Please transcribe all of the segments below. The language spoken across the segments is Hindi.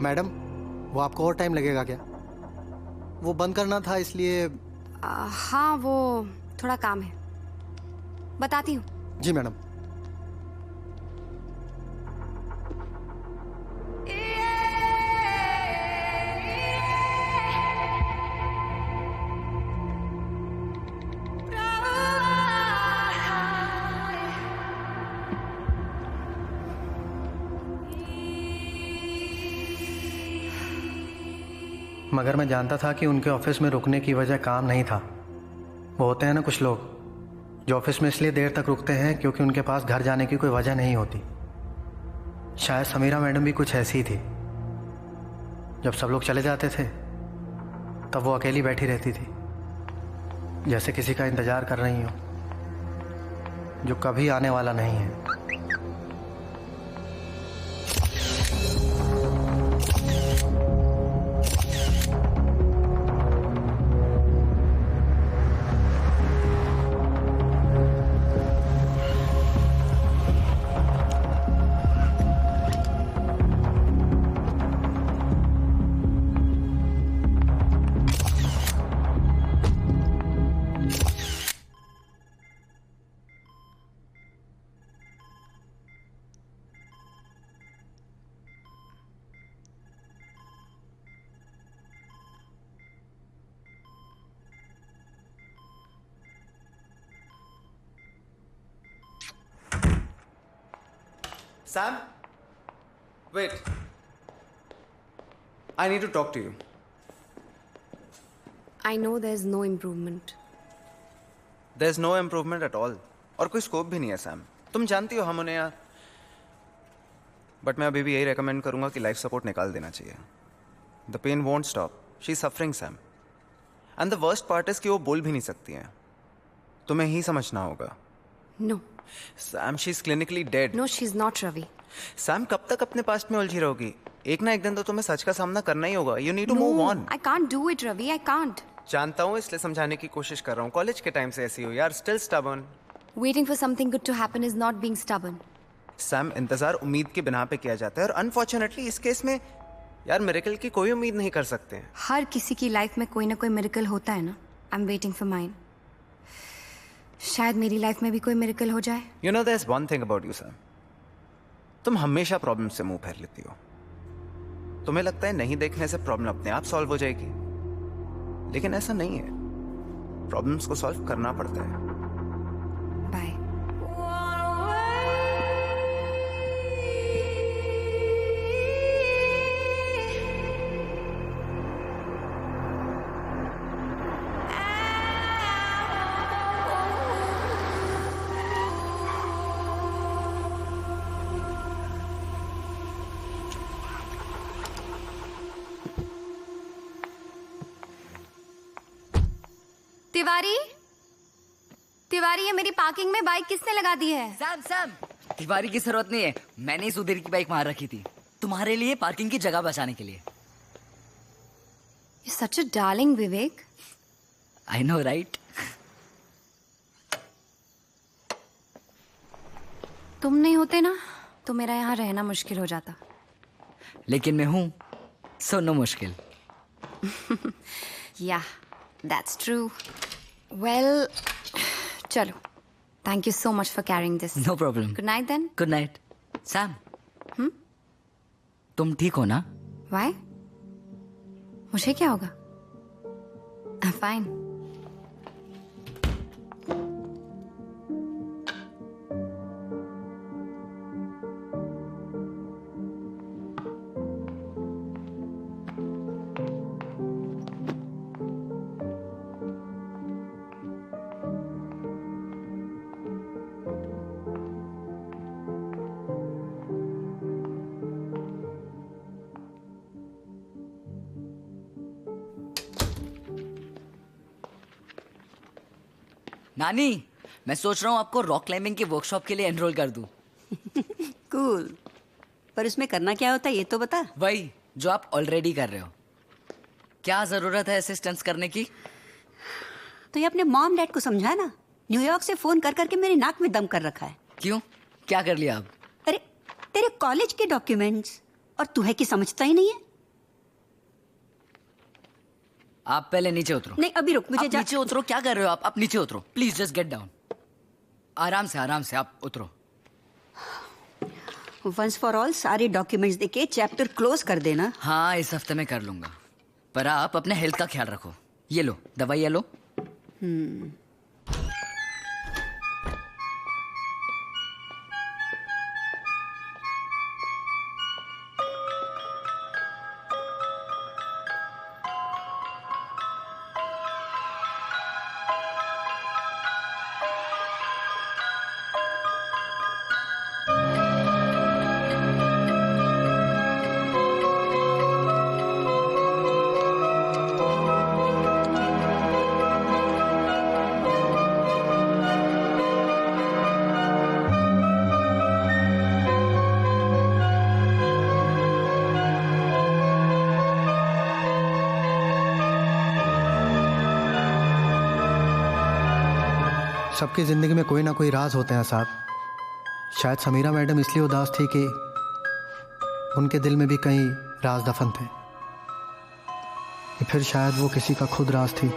मैडम, वो आपको और टाइम लगेगा क्या? वो बंद करना था इसलिए। हाँ, वो थोड़ा काम है, बताती हूँ। जी मैडम। मगर मैं जानता था कि उनके ऑफिस में रुकने की वजह काम नहीं था। वो होते हैं ना कुछ लोग जो ऑफिस में इसलिए देर तक रुकते हैं क्योंकि उनके पास घर जाने की कोई वजह नहीं होती। शायद समीरा मैडम भी कुछ ऐसी ही थी। जब सब लोग चले जाते थे तब वो अकेली बैठी रहती थी, जैसे किसी का इंतजार कर रही हो जो कभी आने वाला नहीं है। Sam? Wait. I need to talk to you. I know there's no improvement. There's no improvement at all. और कोई स्कोप भी नहीं है सैम। तुम जानती हो हम उन्हें यहाँ। बट मैं अभी भी यही रेकमेंड करूंगा कि लाइफ सपोर्ट निकाल देना चाहिए। The pain won't stop. She is suffering Sam. And the worst part is कि वो बोल भी नहीं सकती हैं। तुम्हें ही समझना होगा। No. Sam, she is clinically dead. No, she's not, Ravi. Sam, कब तक अपने पास्ट में उलझी रहोगी? एक ना एक दिन तो तुम्हें सच का सामना करना ही होगा। You need to move on. I can't do it, Ravi. I can't. जानता हूँ, इसलिए समझाने की कोशिश कर रहा हूँ। कॉलेज के टाइम से ऐसी हो यार। Still stubborn. Waiting for something good to happen is not being stubborn. Sam, इंतजार उम्मीद की बिना पे किया जाता है और अनफॉर्चुनेटली इस केस में यार मिरेकल की कोई उम्मीद नहीं कर सकते हैं। हर किसी की लाइफ में कोई ना कोई मिरेकल होता है ना। I'm waiting for mine. शायद मेरी लाइफ में भी कोई मिरेकल हो जाए। You know there is one thing about you Sam, तुम हमेशा प्रॉब्लम से मुंह फेर लेती हो। तुम्हें लगता है नहीं देखने से प्रॉब्लम अपने आप सॉल्व हो जाएगी, लेकिन ऐसा नहीं है। प्रॉब्लम्स को सॉल्व करना पड़ता है। बाय। तिवारी, तिवारी, ये मेरी पार्किंग में बाइक किसने लगा दी है? सैम, सैम, तिवारी की जरूरत नहीं है। मैंने ही सुधीर की बाइक वहां रखी थी तुम्हारे लिए, पार्किंग की जगह बचाने के लिए। You're such a darling, Vivek. I know right. तुम नहीं होते ना तो मेरा यहाँ रहना मुश्किल हो जाता। लेकिन मैं हूं, सो नो मुश्किल। Yeah, that's true. Well, चलो। Thank you so much for carrying this. No problem. Good night then. Good night. Sam, तुम ठीक हो ना? Why? मुझे क्या होगा? I'm fine. नानी, मैं सोच रहा हूँ आपको रॉक क्लाइंबिंग की वर्कशॉप के लिए एनरोल कर दूं। कूल। पर उसमें करना क्या होता है ये तो बता। वही जो आप ऑलरेडी कर रहे हो। क्या जरूरत है असिस्टेंस करने की? तो ये अपने मॉम डैड को समझा ना। न्यूयॉर्क से फोन कर करके मेरे नाक में दम कर रखा है। क्यों, क्या कर लिया अब? अरे तेरे कॉलेज के डॉक्यूमेंट्स, और तू है कि समझता ही नहीं है। आप पहले नीचे उतरो। नहीं अभी रुक, मुझे आप नीचे उतरो। क्या कर रहे हो आप नीचे उतरो प्लीज, जस्ट गेट डाउन। आराम से आप उतरो। वंस फॉर ऑल सारे डॉक्यूमेंट्स देके चैप्टर क्लोज कर देना। हाँ इस हफ्ते में कर लूंगा, पर आप अपने हेल्थ का ख्याल रखो। ये लो दवाई, ये लो। सबकी ज़िंदगी में कोई ना कोई राज होते हैं साहब। शायद समीरा मैडम इसलिए उदास थी कि उनके दिल में भी कई राज दफन थे, फिर शायद वो किसी का खुद राज थी।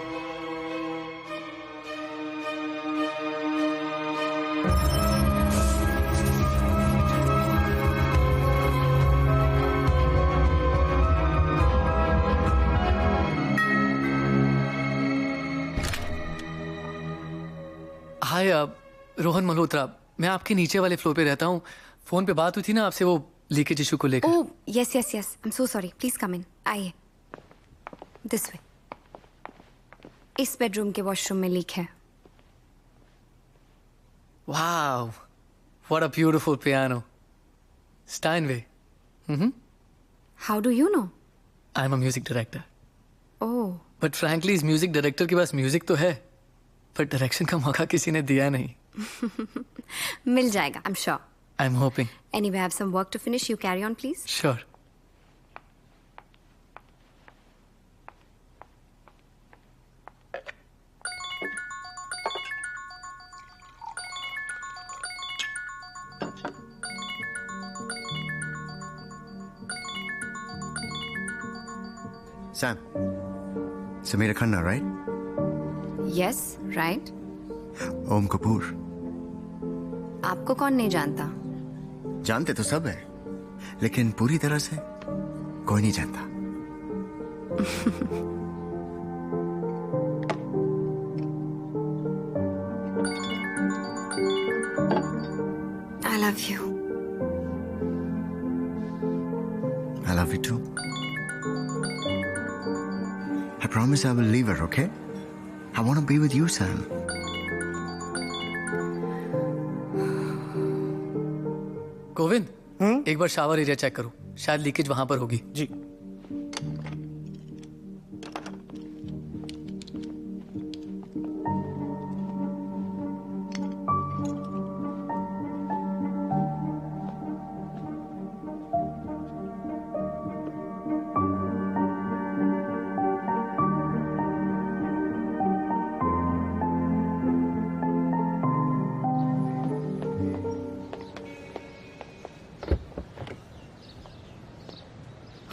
हाय रोहन मल्होत्रा, मैं आपके नीचे वाले फ्लोर पे रहता हूँ। फोन पे बात हुई थी ना आपसे वो लीकेज इशू को लेकर। Oh yes yes yes, I am so sorry. Please come in, आइए। This way. इस बेडरूम के वॉशरूम में लीक है। Wow, what a beautiful piano. Steinway. How do you know? I am a music director. Oh but frankly इस म्यूजिक डायरेक्टर के पास म्यूजिक तो है, पर डायरेक्शन का मौका किसी ने दिया नहीं। मिल जाएगा, आई am sure. I am hoping. Anyway, I have some work to finish. You carry on, please. Sure. Sam, Samira Khanna, right? Yes, right. ओम कपूर। आपको कौन नहीं जानता? जानते तो सब है, लेकिन पूरी तरह से कोई नहीं जानता। I love you. I love you too. I promise I will leave her, okay? I want to be with you, Sam. Govind, एक बार शावर एरिया चेक करो, शायद लीकेज वहां पर होगी। जी।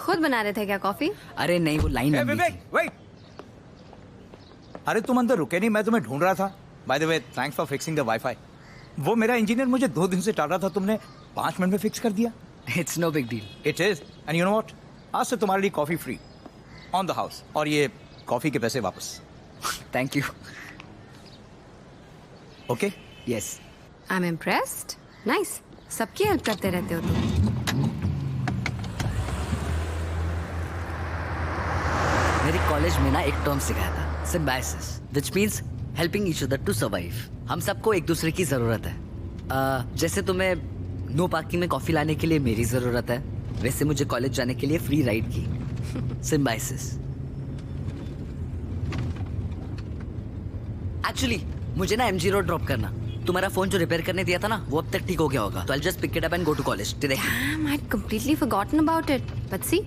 खुद बना रहे थे क्या कॉफी? अरे नहीं, वो लाइन लंबी विवेक, थी। वेट। अरे तुम अंदर रुके नहीं, मैं तुम्हें ढूंढ रहा था। By the way, thanks for fixing the wifi. वो मेरा इंजीनियर मुझे 2 दिन से टाल रहा था, तुमने 5 मिनट में फिक्स कर दिया। It's no big deal. It is, and you know what, आज से तुम्हारे लिए coffee free on the house, और ये कॉफी के पैसे वापस। Thank you. Okay? Yes. I am impressed. Nice, सबकी हेल्प करते रहते हो तुम। मेरे कॉलेज में ना एक टर्म सिखाया था, symbiosis, which means helping each other to survive. हम सबको एक दूसरे की जरूरत है। जैसे तुम्हें नो पार्किंग में कॉफी लाने के लिए मेरी जरूरत है, वैसे मुझे कॉलेज जाने के लिए फ्री राइड की। सिम्बायोसिस। एक्चुअली मुझे ना एमजी रोड ड्रॉप करना। तुम्हारा फोन जो रिपेयर करने दिया था ना, वो अब तक ठीक हो गया होगा, तो I just pick it up and go to college directly. Damn, I'd completely forgotten about it. But see,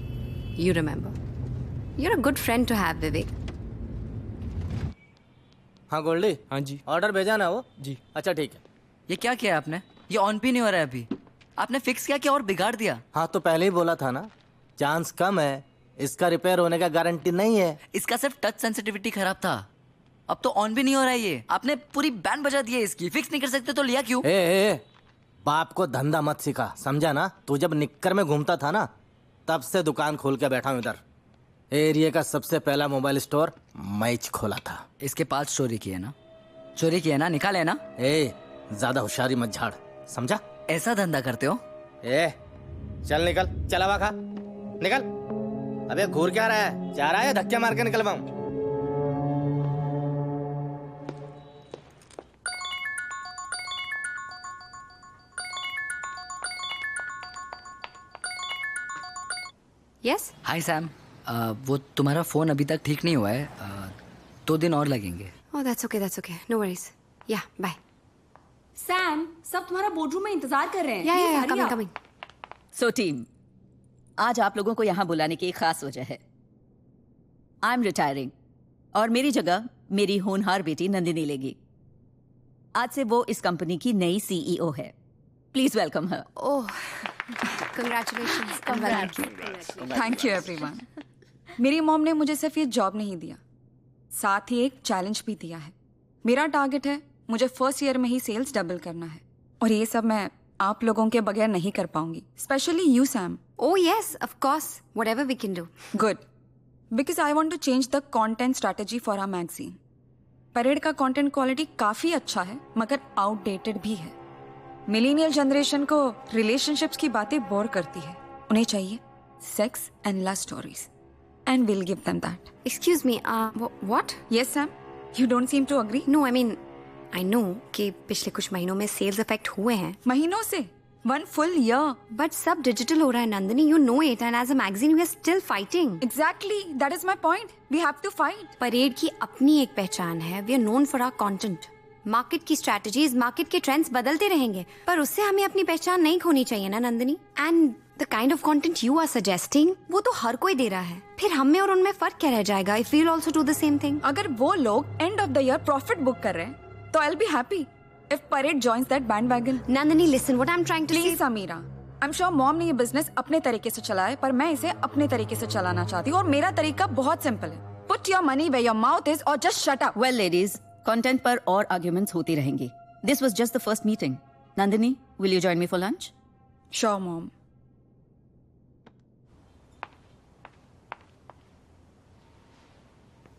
you remember. You're a good friend to have, Vivek. हाँ गोल्डी। हाँ जी। ऑर्डर भेजा ना वो? जी। अच्छा ठीक है। ये क्या किया आपने? ये ऑन भी नहीं हो रहा है अभी। आपने फिक्स किया क्या और बिगाड़ दिया? हाँ तो पहले ही बोला था ना, चांस कम है इसका रिपेयर होने का गारंटी नहीं है। इसका सिर्फ टच सेंसिटिविटी खराब था, अब तो ऑन भी नहीं हो रहा है ये। आपने पूरी बैंड बजा दी है इसकी, फिक्स नहीं कर सकते तो लिया क्यों? ए, बाप को धंधा मत सिखा, समझा ना? तू जब निक्कर में घूमता था ना, तब से दुकान खोल के बैठा हूँ इधर। एरिया का सबसे पहला मोबाइल स्टोर मैच खोला था। इसके पास चोरी किया ना? चोरी किया ना, निकाले ना? ज्यादा होशियारी मत झाड़, समझा? ऐसा धंधा करते हो? चल निकल, चल हवा खा, निकल। अबे घूर क्या रहा है? जा रहा है धक्के मार के निकलवाऊं? यस। हाय सैम, वो तुम्हारा फोन अभी तक ठीक नहीं हुआ है, 2 दिन और लगेंगे। Oh that's okay, no worries. Yeah bye. Sam, सब तुम्हारा बोर्डरूम में इंतजार कर रहे हैं। या कमिंग। सो टीम, आज आप लोगों को यहाँ बुलाने की एक खास वजह है। आई एम रिटायरिंग और मेरी जगह मेरी होनहार बेटी नंदिनी लेगी। आज से वो इस कंपनी की नई सीईओ है। Please welcome her. Oh congratulations. Thank you everyone. मेरी मॉम ने मुझे सिर्फ ये जॉब नहीं दिया, साथ ही एक चैलेंज भी दिया है। मेरा टारगेट है मुझे फर्स्ट ईयर में ही सेल्स डबल करना है, और ये सब मैं आप लोगों के बगैर नहीं कर पाऊंगी, specially you Sam. Oh yes, of course, whatever we can do. Good, because I want to change the content strategy for our magazine. Parade का कंटेंट क्वालिटी काफी अच्छा है, मगर आउटडेटेड भी है। मिलेनियल जनरेशन को रिलेशनशिप्स की बातें बोर करती है, उन्हें चाहिए sex and love stories, and will give them that. Excuse me, what? Yes Sam, you don't seem to agree. No, I know कि पिछले कुछ महीनों में सेल्स इफेक्ट हुए हैं। महीनों से 1 full year, बट सब डिजिटल हो रहा है Nandini, you know it, and as a magazine we are still fighting. Exactly, that is my point, we have to fight. Parade की अपनी एक पहचान है, we are known for our content. Market की स्ट्रैटेजीज, मार्केट के ट्रेंड्स बदलते रहेंगे, पर उससे हमें अपनी पहचान नहीं खोनी चाहिए ना Nandini. And the kind of content you are suggesting, वो तो हर कोई दे रहा है, फिर हम में और उनमें फर्क क्या रह जाएगा if we will also do the same thing? अगर वो लोग end of the year profit book कर रहे हैं तो I will be happy if parade joins that bandwagon. Nandini listen, what I am trying to say. Please Samira, I am sure mom ने ये बिजनेस अपने तरीके से चलाया है, पर मैं इसे अपने तरीके से चलाना चाहती हूँ, और मेरा तरीका बहुत सिंपल है। Put your money where your mouth is, और just shut up. Well ladies, content पर और आर्ग्यूमेंट्स होती रहेंगी। This was just the first meeting. Nandini, will you join me for lunch? Sure mom.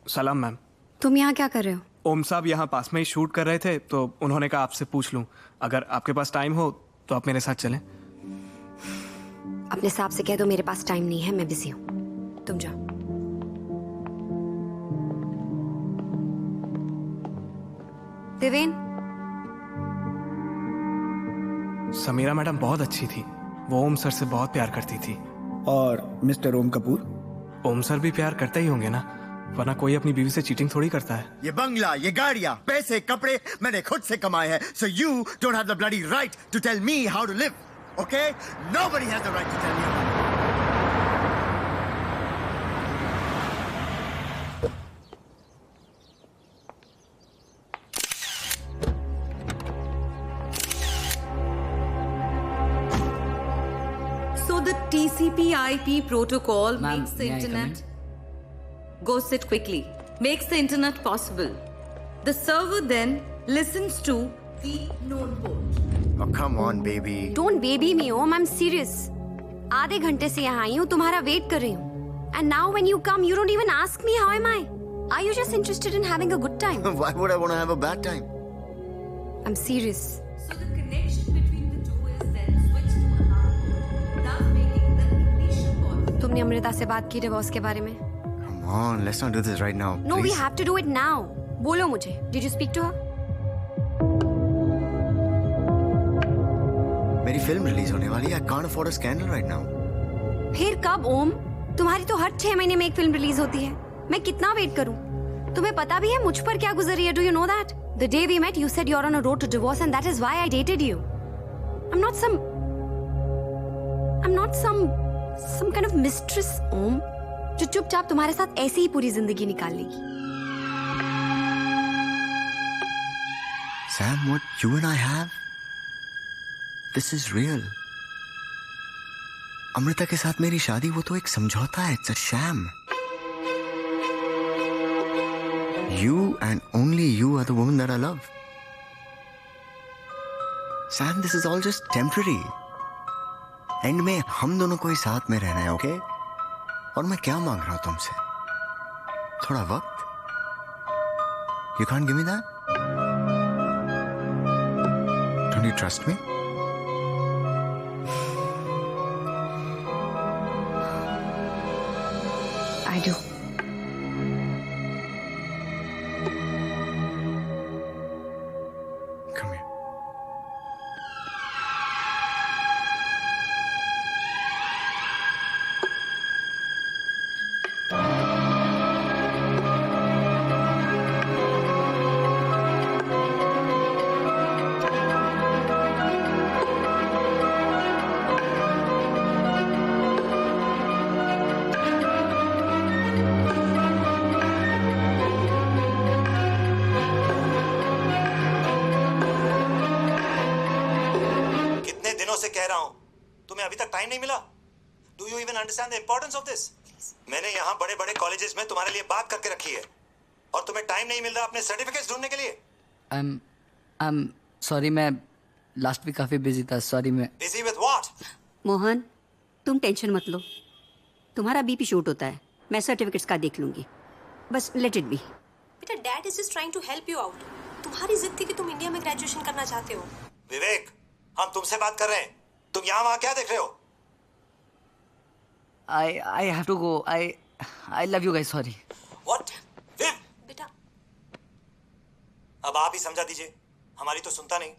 सलाम मैम। तुम यहाँ क्या कर रहे हो? ओम साहब यहाँ पास में ही शूट कर रहे थे, तो उन्होंने कहा आपसे पूछ लूं, अगर आपके पास टाइम हो तो आप मेरे साथ चलें। अपने साहब से कह दो मेरे पास टाइम नहीं है, मैं बिजी हूँ, तुम जाओ। देवेन। समीरा मैडम बहुत अच्छी थी, वो ओम सर से बहुत प्यार करती थी। और मिस्टर ओम कपूर? ओम सर भी प्यार करते ही होंगे ना, वरना कोई अपनी बीवी से चीटिंग थोड़ी करता है। ये बंगला, ये गाड़ियां, पैसे, कपड़े मैंने खुद से कमाए हैं, so you don't have the bloody right to tell me how to live, okay? Nobody has the right to tell me how to live. So the TCP/IP protocol makes the may I come internet. Go sit quickly. Makes the internet possible. The server then listens to the node port. Oh, come on, baby. Don't baby me, Om. I'm serious. आधे घंटे से यहाँ आई हूँ, तुम्हारा वेट कर रही हूँ. And now when you come, you don't even ask me how am I. Are you just interested in having a good time? Why would I want to have a bad time? I'm serious. So the connection between the two is then switched to a hub, thus making the ignition point. तुमने अमृता से बात की डिवोर्स के बारे में? Come on, let's not do this right now. No, we please. have to do it now. बोलो मुझे. Did you speak to her? मेरी फिल्म रिलीज होने वाली है. I can't afford a scandal right now. फिर कब ओम? तुम्हारी तो हर 6 महीने में एक फिल्म रिलीज होती है. मैं कितना वेट करूं? तुम्हें पता भी है मुझ पर क्या गुजरी है? Do you know that? The day we met, you said you're on a road to divorce, and that is why I dated you. I'm not some kind of mistress, ओम, जो चुपचाप तुम्हारे साथ ऐसे ही पूरी जिंदगी निकाल लेगी. Sam, what you and I have, this is real. Amrita के साथ मेरी शादी वो तो एक समझौता है, it's a sham. You and only you are the woman that I love. Sam, this is all just temporary. And में हम दोनों को ही साथ में रहना है, ओके? और मैं क्या मांग रहा हूं तुमसे? थोड़ा वक्त? You can't give me that? Don't you trust me? I do. Come here. Time नहीं मिला? Do you even understand the importance of this? मैंने यहाँ बड़े बड़े कॉलेजेस में तुम्हारे लिए बात करके रखी है और तुम्हें टाइम नहीं मिल रहा अपने सर्टिफिकेट्स ढूंढने के लिए। I'm sorry, मैं लास्ट वीक काफी बिजी था, सॉरी। मैं बिजी विद व्हाट? मोहन, तुम टेंशन मत लो, तुम्हारा बीपी शूट होता है, मैं सर्टिफिकेट्स का देख लूंगी, बस लेट इट बी। बेटा, dad is just trying to help you out. तुम्हारी जिद थी कि तुम इंडिया में ग्रेजुएशन करना चाहते हो। विवेक, हम तुमसे बात कर रहे हैं, तुम यहाँ वहाँ क्या देख रहे हो? I have to go. I love you guys. Sorry. What? Viv? बेटा, अब आप ही समझा दीजिए, हमारी तो सुनता नहीं।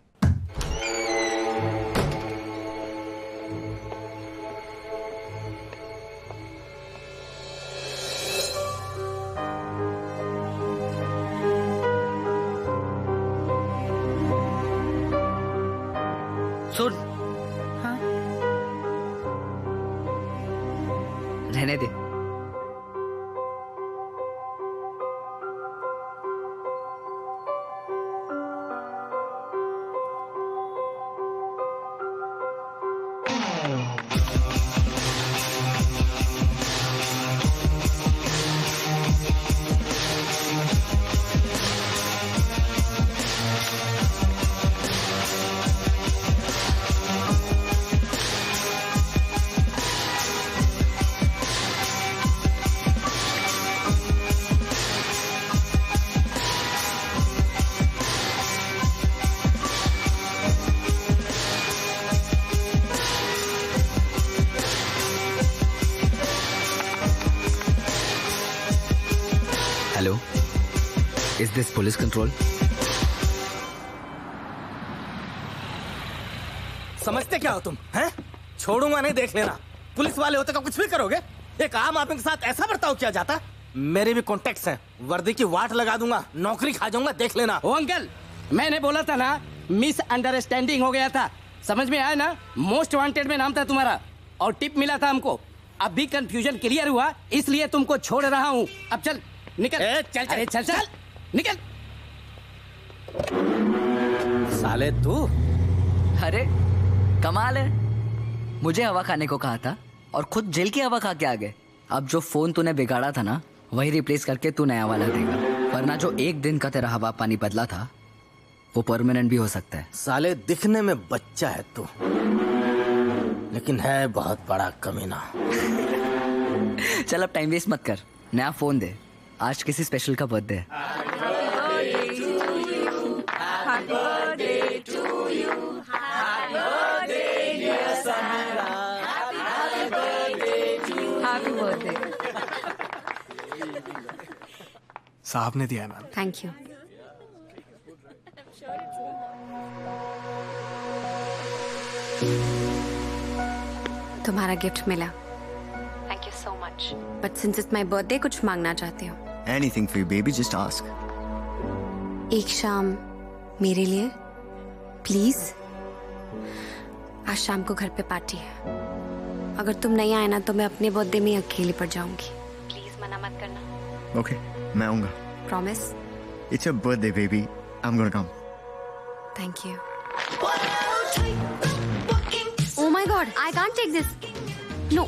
सुन। हाँ? रहने दे। Hello, is this police control? समझते क्या हो तुम, हैं? छोड़ूंगा नहीं, देख लेना। पुलिस वाले होते का कुछ भी करोगे? एक आम आदमी के साथ ऐसा बर्ताव किया जाता? मेरे भी कॉन्टेक्ट्स हैं, वर्दी की वाट लगा दूंगा, नौकरी खा जाऊंगा, देख लेना। ओ अंकल, मैंने बोला था ना, मिस अंडरस्टैंडिंग हो गया था, समझ में आया ना? मोस्ट वांटेड में नाम था तुम्हारा और टिप मिला था हमको। अब भी कंफ्यूजन क्लियर हुआ, इसलिए तुमको छोड़ रहा हूँ। अब चल निकल। चल अरे चल चल निकल। साले तू। अरे कमाल है, मुझे हवा खाने को कहा था और खुद जेल की हवा खा के आ गए। अब जो फोन तूने बिगाड़ा था ना, वही रिप्लेस करके तू नया वाला देगा, वरना जो एक दिन का तेरा हवा पानी बदला था वो परमानेंट भी हो सकता है। साले दिखने में बच्चा है तू, लेकिन है बहुत बड़ा कमीना। चल अब टाइम वेस्ट मत कर, नया फोन दे, आज किसी स्पेशल का बर्थडे है। Happy birthday. साहब ने दिया है मैम। Thank you. तुम्हारा गिफ्ट मिला, thank you so much. But since it's my birthday, कुछ मांगना चाहते हो? Anything for you, baby. Just ask. एक शाम मेरे लिए प्लीज। आज शाम को घर पे पार्टी है, अगर तुम नहीं आए ना तो मैं अपने बर्थडे में अकेली पड़ जाऊंगी। प्लीज मना मत करना। Okay, मैं आऊँगा। Promise? It's your birthday, baby. I'm gonna come. Thank you. Oh my God, I can't take this. No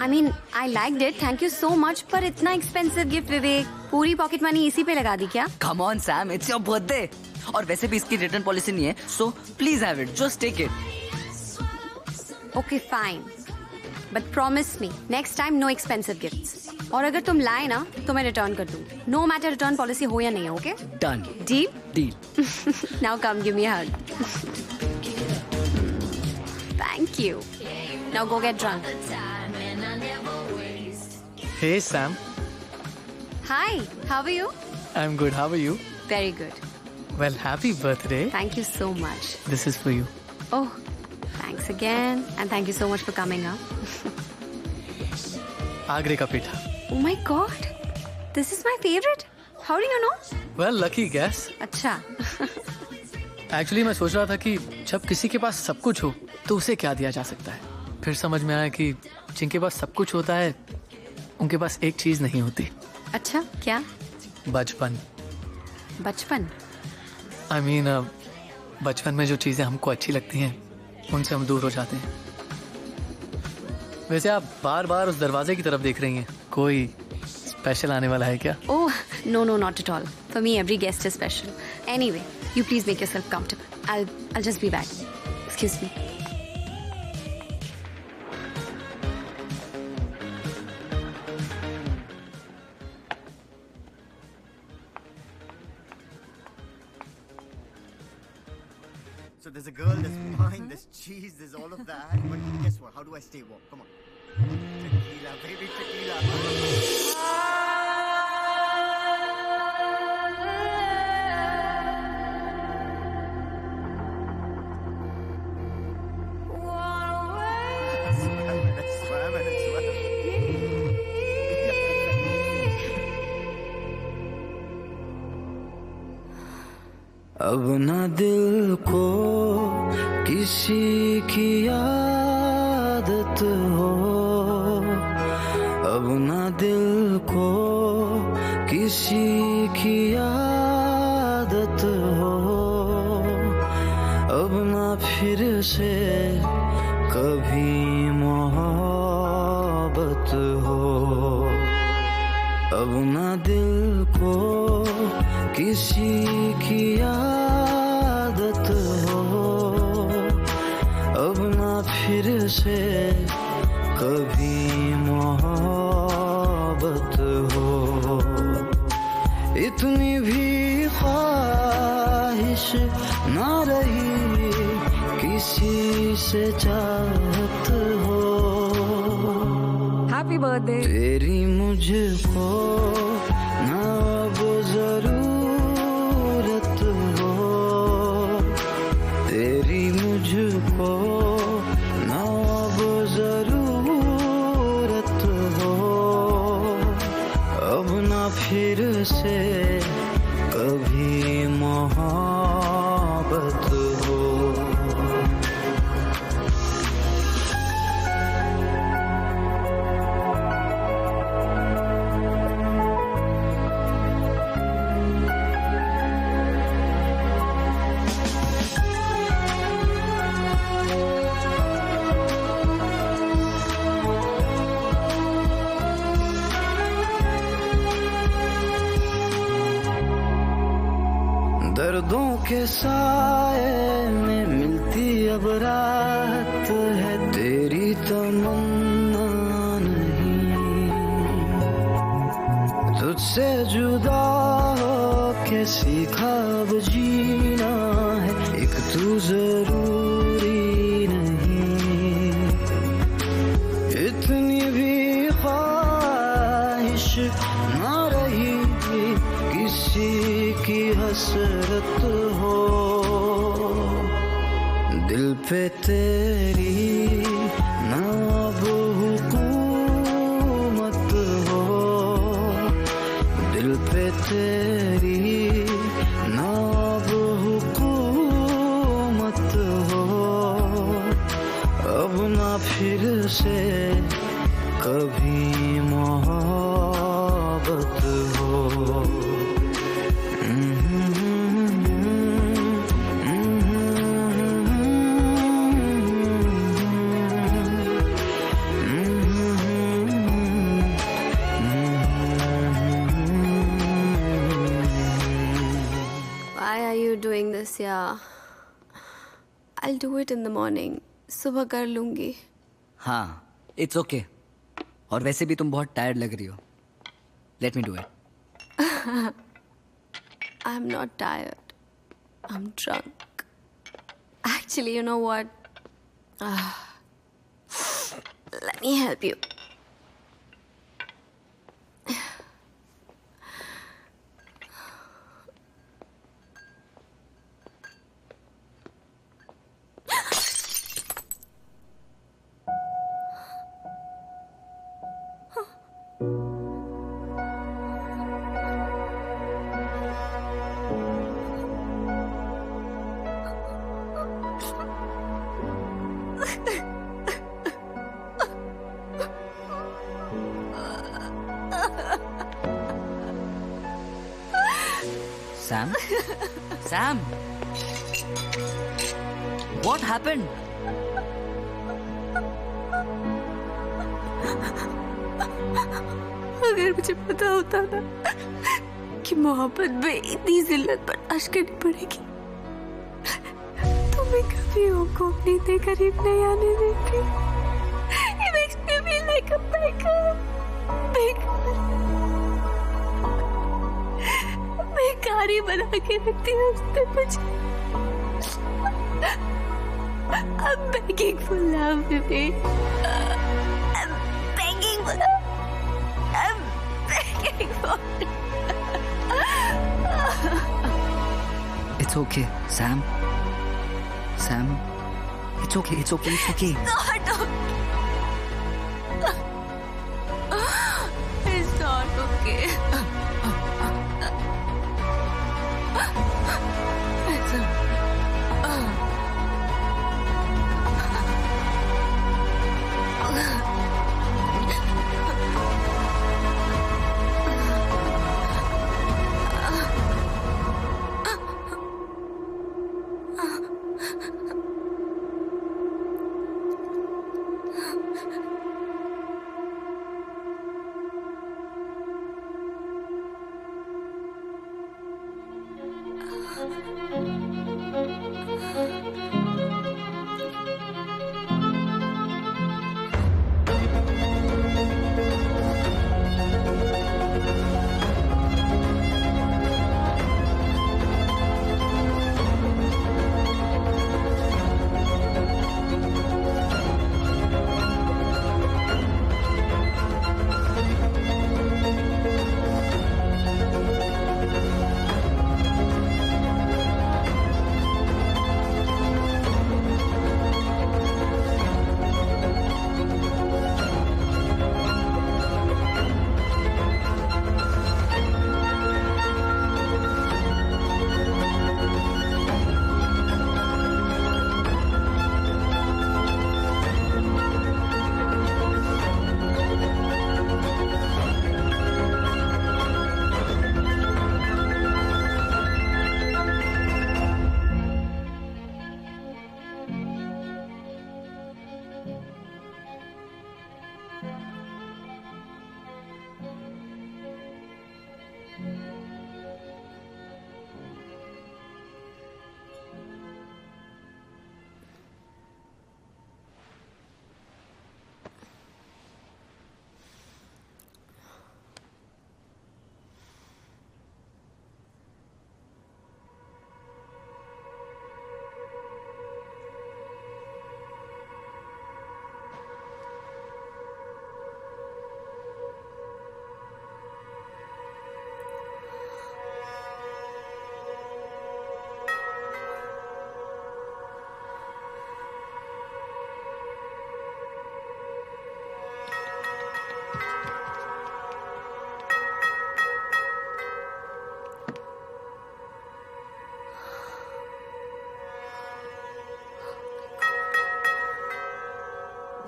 I mean I liked it, thank you so much, पर इतना एक्सपेंसिव गिफ्ट विवेक, पूरी पॉकेट मनी इसी पे लगा दी क्या? Come on Sam, it's your birthday, और वैसे भी इसकी रिटर्न पॉलिसी नहीं है, so please have it, just take it. Okay fine, but promise me next time no expensive gifts, और अगर तुम लाए ना तो मैं रिटर्न कर दूँ, नो मैटर रिटर्न पॉलिसी हो या नहीं, okay? Done. Deal? Deal. Now come give me a hug. Thank you. Now go get drunk. Hey Sam, Hi, how are you? I'm good. How are you? Very good. Well, happy birthday. Thank you so much. This is for you. Oh, thanks again, and thank you so much for coming up. आगरे का पेठा. Oh my God, this is my favorite. How do you know? Well, lucky guess. अच्छा. Actually, मैं सोच रहा था कि जब किसी के पास सब कुछ हो तो उसे क्या दिया जा सकता है. फिर समझ में आया कि जिनके पास सब कुछ होता है उनके पास एक चीज नहीं होती. अच्छा, क्या? बचपन. बचपन? I mean, बचपन में जो चीजें हमको अच्छी लगती हैं उनसे हम दूर हो जाते हैं. वैसे आप बार बार उस दरवाजे की तरफ देख रही हैं, कोई स्पेशल आने वाला है क्या? Oh, no, not at all. For me, every guest is special. Anyway, you please make yourself comfortable. I'll just be back. Excuse me. So there's a girl, there's wine, there's cheese, there's all of that. But guess what? How do I stay warm? Come on. Tequila, baby, tequila. अब ना दिल को किसी की आदत हो, अब ना दिल को किसी की आदत हो, अब ना फिर से कभी मोहब्बत हो, अब ना दिल को किसी की आदत हो, अब ना फिर से कभी मोहब्बत हो, इतनी भी ख्वाहिश ना रही किसी से चाहत हो. Happy birthday. तेरी मुझको ना अब जरूरत हो, तेरी मुझको ना अब जरूरत हो, अब ना फिर से कभी मोहब्बत हो. दर्दों के साए में मिलती अब रात है, तेरी तमन्ना नहीं, तुझसे जुदा हो के सीखा अब जीना है, एक तू जरूरी नहीं, इतनी भी ख्वाहिश ना रही किसी की हसरत हो, दिल पे तेरी ना अब हुकूमत हो, दिल पे तेरी ना अब हुकूमत हो, अब ना फिर से कभी मोहब्बत हो. yeah. I'll do it in the morning. सुबह कर लूंगी. हाँ, it's okay. और वैसे भी तुम बहुत टायर्ड लग रही हो. Let me do it. I'm not tired. I'm drunk. Actually, you know what? Let me help you. Sam? Sam? What happened? अगर मुझे पता होता ना कि मोहब्बत में इतनी जिल्लत बर्दाश्त करनी पड़ेगी तो मैं कभी को अपने इतने करीब नहीं आने देती. It makes me feel like a beggar. बेकारी बना के रखती है उसने मुझे. I'm begging for love, baby. I'm begging for love. I'm begging for It's okay, Sam. Sam, it's okay, it's okay, it's okay. Not okay. It's not okay.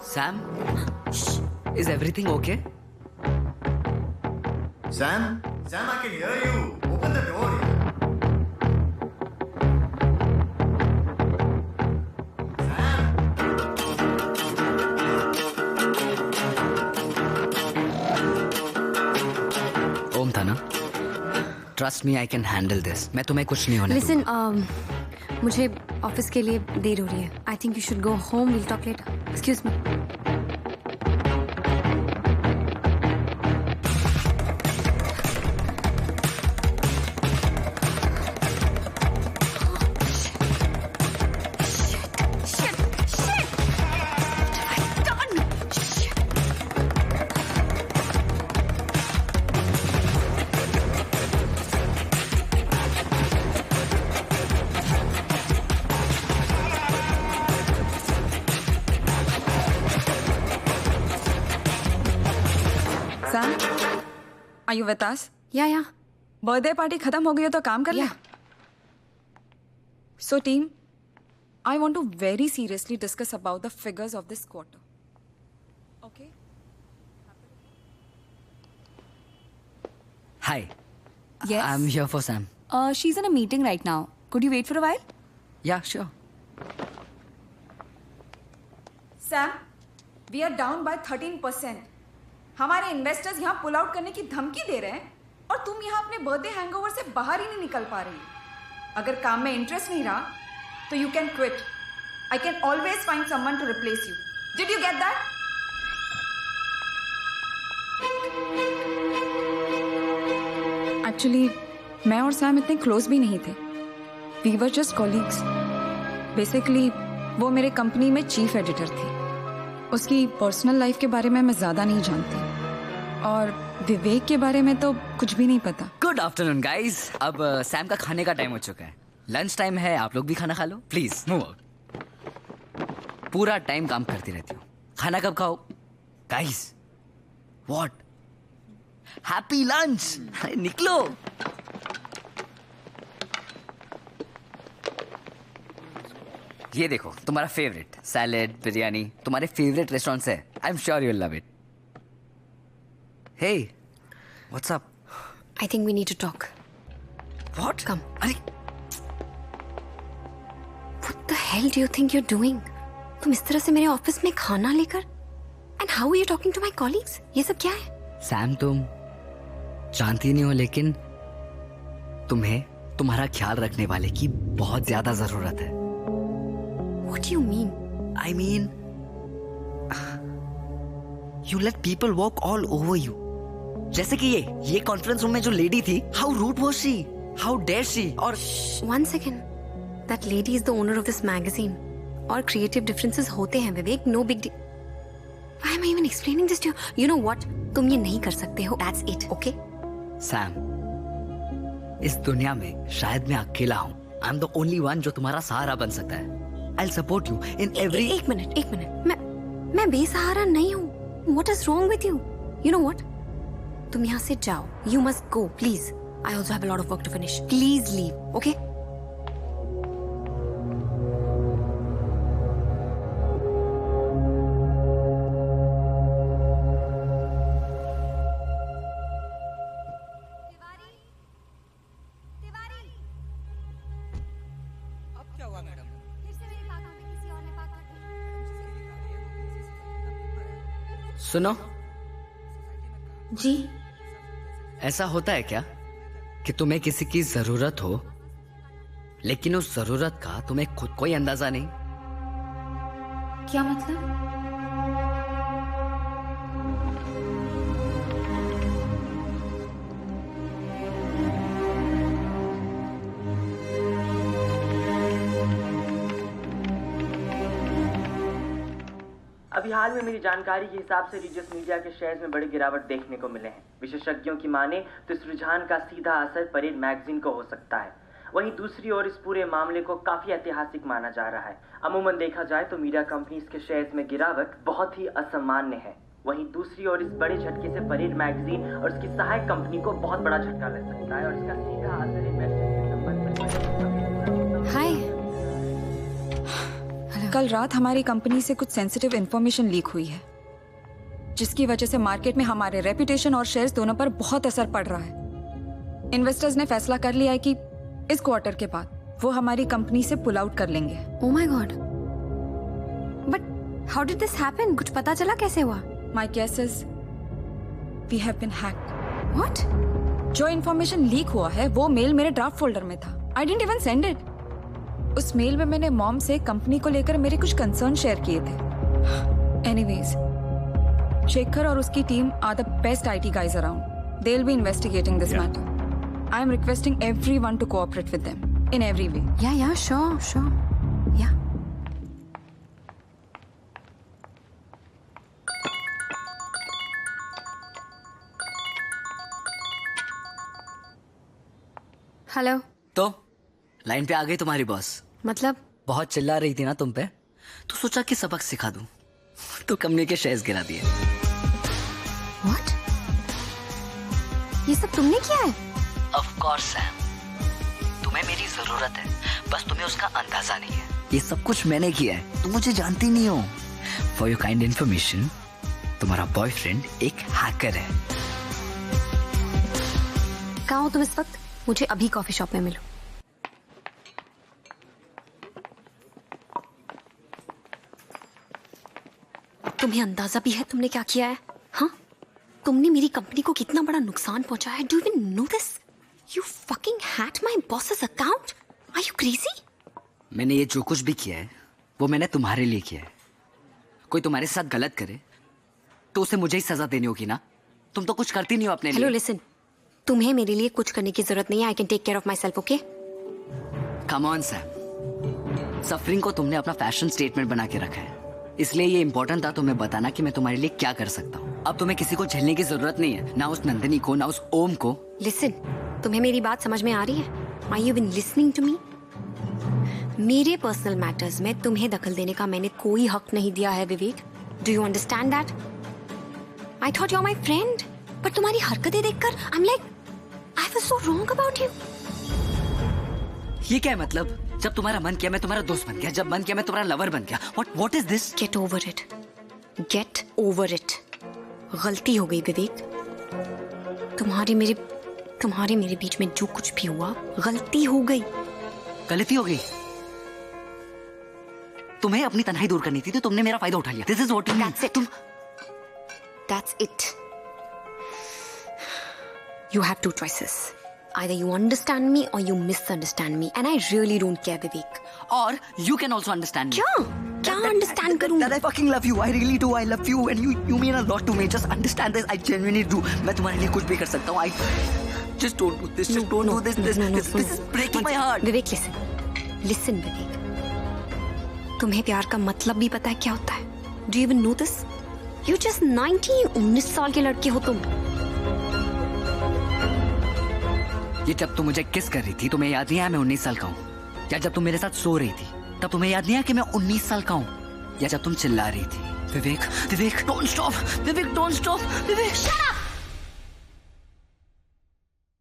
Sam? Is everything okay? Sam? Sam, I can hear you. Open the door. ओम था ना? Trust me, I can handle this. मैं तुम्हें कुछ नहीं होने Listen, मुझे ऑफिस के लिए देर हो रही है. I think you should go home. Will talk later. Excuse me. Sam, are you with us? या. बर्थडे पार्टी खत्म हो गई हो तो काम कर ले. So team, I want to very seriously discuss about the figures of this quarter. Okay? Hi. Yes. I'm here for Sam. She's in a meeting right now. Could you wait for a while? Yeah, sure. Sam, we are down by 13%. हमारे इन्वेस्टर्स यहाँ पुल आउट करने की धमकी दे रहे हैं और तुम यहाँ अपने बर्थडे हैंगओवर से बाहर ही नहीं निकल पा रही. अगर काम में इंटरेस्ट नहीं रहा तो you can quit. I can always find someone to replace you. Did you get that? Actually मैं और सैम इतने क्लोज भी नहीं थे. We were just colleagues. Basically वो मेरे कंपनी में चीफ एडिटर थी. उसकी पर्सनल लाइफ के बारे में मैं ज्यादा नहीं जानती और विवेक के बारे में तो कुछ भी नहीं पता. Good afternoon guys. अब सैम का खाने का टाइम हो चुका है. लंच टाइम है. आप लोग भी खाना खा लो प्लीज. Move out. पूरा टाइम काम करती रहती हूँ. खाना कब खाओ गाइस? व्हाट? Happy lunch. निकलो. ये देखो तुम्हारा फेवरेट सैलेड बिरयानी. तुम्हारे फेवरेट रेस्टोरेंट है. I am sure you will love it. Hey what's up? I think we need to talk. What? Come. अरे what the hell do you think you are doing? तुम इस तरह से मेरे ऑफिस में खाना लेकर and how are you talking to my colleagues? ये सब क्या है? सैम तुम जानती नहीं हो लेकिन तुम्हें तुम्हारा ख्याल रखने वाले की बहुत ज्यादा जरूरत है. What do you mean? I mean, you let people walk all over you. जैसे कि ये कॉन्फ्रेंस रूम में जो लेडी थी, how rude was she? How dare she? और one second, that lady is the owner of this magazine. और creative differences होते हैं विवेक. No big deal. Why am I even explaining this to you? You know what? तुम ये नहीं कर सकते हो. That's it, okay? Sam, इस दुनिया में शायद मैं अकेला हूँ. I'm the only one जो तुम्हारा सहारा बन सकता है. I'll support you in every. एक मिनट. मैं बेसहारा नहीं हूँ. What is wrong with you? You know what? तुम यहाँ से जाओ. You must go, please. I also have a lot of work to finish. Please leave, okay? सुनो जी. ऐसा होता है क्या कि तुम्हें किसी की जरूरत हो लेकिन उस जरूरत का तुम्हें खुद कोई अंदाजा नहीं? क्या मतलब? अभी हाल में मेरी जानकारी के हिसाब से रिजियस मीडिया के शेयर्स में बड़ी गिरावट देखने को मिले हैं. विशेषज्ञों की माने तो इस रुझान का सीधा असर परेड मैगजीन को हो सकता है. वहीं दूसरी ओर इस पूरे मामले को काफी ऐतिहासिक माना जा रहा है. अमूमन देखा जाए तो मीडिया कंपनीज के शेयर्स में गिरावट बहुत ही असामान्य है. वहीं दूसरी ओर इस बड़े झटके से परेड मैगजीन और इसकी सहायक कंपनी को बहुत बड़ा झटका लग सकता है और इसका सीधा असर इन्वेस्टमेंट के संबंध में. हाय. कल रात हमारी कंपनी से कुछ सेंसिटिव इंफॉर्मेशन लीक हुई है जिसकी वजह से मार्केट में हमारे रेपुटेशन और शेयर्स दोनों पर बहुत असर पड़ रहा है. इन्वेस्टर्स ने फैसला कर लिया है कि इस क्वार्टर के बाद वो हमारी कंपनी से पुल आउट कर लेंगे. Oh my God. But how did this happen? कुछ पता चला कैसे हुआ? My guess is we have been hacked. What? जो इंफॉर्मेशन लीक हुआ है वो मेल मेरे ड्राफ्ट फोल्डर में था. I didn't even send it. उस मेल में मैंने मॉम से कंपनी को लेकर मेरे कुछ कंसर्न शेयर किए थे। एनीवेज, शेखर और उसकी team are the best IT guys around. They'll be investigating this matter. I am requesting everyone to cooperate with them in every way. Yeah, sure. Yeah. Hello. तो लाइन पे आ गई तुम्हारी बॉस। मतलब? बहुत चिल्ला रही थी ना तुम पे, तो सोचा कि सबक सिखा दूं, तो कंपनी के शेयर्स गिरा दिए। What? ये सब तुमने किया है? Of course सैम, तुम्हें मेरी जरूरत है, बस तुम्हें उसका अंदाजा नहीं है। ये सब कुछ मैंने किया है, तुम मुझे जानती नहीं हो। फॉर योर काइंड इन्फॉर्मेशन, तुम्हारा बॉयफ्रेंड एक हैकर है। कहाँ हो तुम इस वक्त? मुझे अभी कॉफी शॉप में मिलो। तुम्हें अंदाजा भी है तुमने क्या किया है? हाँ, तुमने मेरी कंपनी को कितना बड़ा नुकसान पहुंचाया है। Do you even know this? You fucking hacked my boss's account. Are you crazy? मैंने ये जो कुछ भी किया है वो मैंने तुम्हारे लिए किया है। कोई तुम्हारे साथ गलत करे तो उसे मुझे ही सजा देनी होगी ना। तुम तो कुछ करती नहीं हो अपने लिए। हेलो लिसन, तुम्हें मेरे लिए कुछ करने की जरूरत नहीं है। I can take care of myself, okay? Come on Sam, suffering को तुमने अपना फैशन स्टेटमेंट बना के रखा है, इसलिए ये इंपॉर्टेंट था तुम्हें बताना कि मैं तुम्हारे लिए क्या कर सकता हूँ। अब तुम्हें किसी को झेलने की जरूरत नहीं है, ना उस नंदिनी को, ना उस ओम को। लिसन, तुम्हें मेरी बात समझ में आ रही है? Are you even listening to me? मेरे पर्सनल मैटर्स में तुम्हें दखल देने का मैंने कोई हक नहीं दिया है Vivek. Do you understand that? I thought you are my friend, पर तुम्हारी हरकतें देखकर I am like I was so wrong about you. ये क्या है मतलब? जब तुम्हारा मन किया मैं तुम्हारा दोस्त बन गया, जब मन किया मैं तुम्हारा लवर बन गया। What is this? Get over it. Get over it. गलती हो गई विवेक। तुम्हारे मेरे बीच में जो कुछ भी हुआ गलती हो गई। गलती हो गई? तुम्हें अपनी तन्हाई दूर करनी थी तो तुमने मेरा फायदा उठा लिया। This is what you mean. That's it. That's it. You have two choices. Either you understand me or you misunderstand me, and I really don't care, Vivek. Or you can also understand me. क्या understand करूँ? That I fucking love you. I really do. I love you, and you mean a lot to me. Just understand this. I genuinely do. मैं तुम्हारे लिए कुछ भी कर सकता हूँ. Just don't do this. Just don't do this. This is breaking my heart. Vivek, listen, Vivek. तुम्हें प्यार का मतलब भी पता है क्या होता है? Do you even know this? You just 19 साल के लड़के हो तुम। ये जब तुम मुझे किस कर रही थी तुम्हें याद नहीं आया मैं 19 साल का हूँ? या जब तुम मेरे साथ सो रही थी तब तुम्हें याद नहीं आया कि मैं 19 साल का हूँ? या जब तुम चिल्ला रही थी Vivek don't stop, Vivek don't stop, Vivek shut up,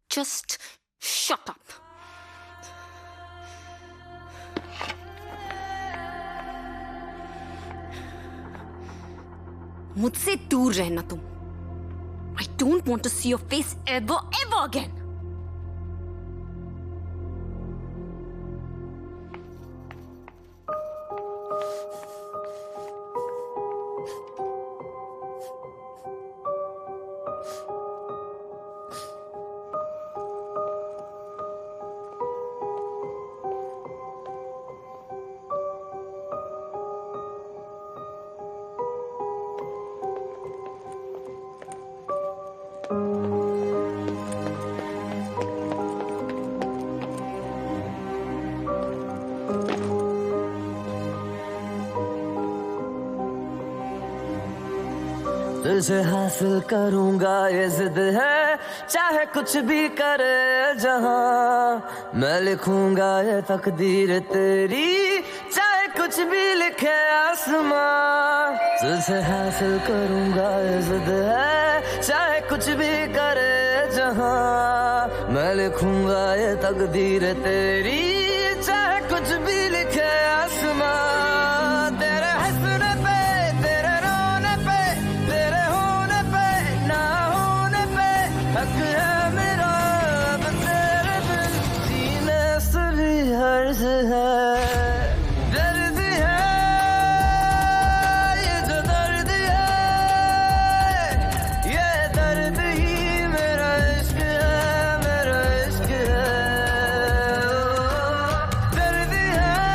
just shut up. मुझसे दूर रहना तुम। I don't want to see your face ever again. तुझे हासिल करूंगा ये जिद है, चाहे कुछ भी करे जहां। मैं लिखूंगा ये तकदीर तेरी, चाहे कुछ भी लिखे आसमां। तुझे हासिल करूंगा ये जिद है, चाहे कुछ भी करे जहां। मैं लिखूंगा ये तकदीर तेरी, चाहे कुछ भी लिखे आसमां। तेरे हंसने पे, तेरे रोने पे, तेरे होने पे, ना होने पे हक है मेरा। अब तेरे बिन जीने से भी हर्ज है। दर्द है ये जो दर्द है, ये दर्द ही मेरा इश्क है, मेरा इश्क है। दर्द है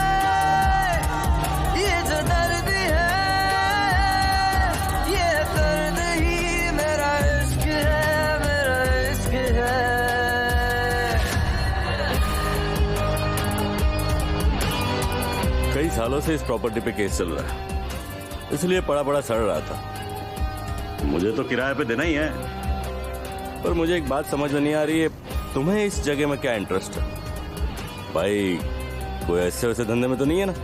सालों से इस प्रॉपर्टी पे केस चल रहा है, इसलिए पड़ा पड़ा सड़ रहा था। मुझे तो किराए पे देना ही है, पर मुझे एक बात समझ में नहीं आ रही है, तुम्हें इस जगह में क्या इंटरेस्ट है? भाई कोई ऐसे वैसे धंधे में तो नहीं है ना?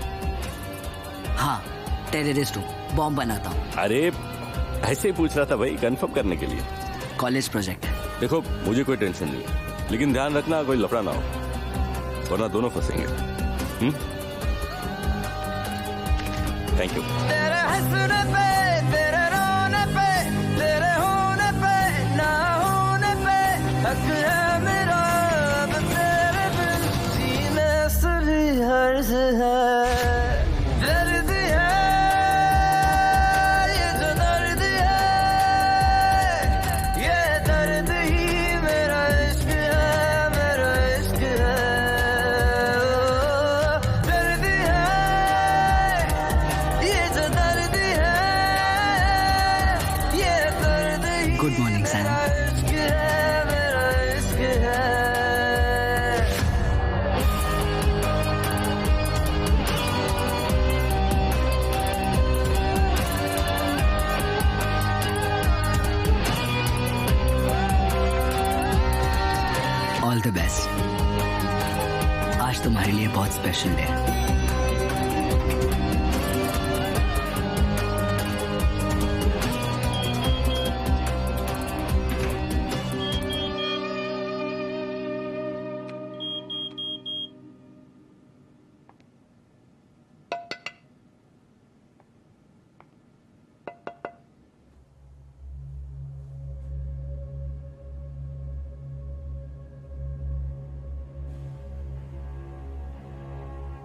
हाँ, टेररिस्ट हूँ, बॉम्ब बनाता हूँ। अरे ऐसे ही पूछ रहा था भाई, कंफर्म करने के लिए। कॉलेज प्रोजेक्ट है। देखो मुझे कोई टेंशन नहीं है, लेकिन ध्यान रखना कोई लफड़ा ना हो, वरना दोनों फंसेंगे। Thank you. तेरे हंसने पे, तेरे रोने पे, तेरे होने पे, ना होने पे हक है मेरा, अब तेरे बिन जीने से भी हर्ज है। दर्द है ये जो दर्द है, ये दर्द ही मेरा इश्क है, मेरा इश्क है। दर्द है ये जो दर्द है, ये दर्द ही गुड मॉर्निंग सैम। मेरा इश्क है, मेरा इश्क है। All the best. आज तुम्हारे लिए बहुत स्पेशल डे है।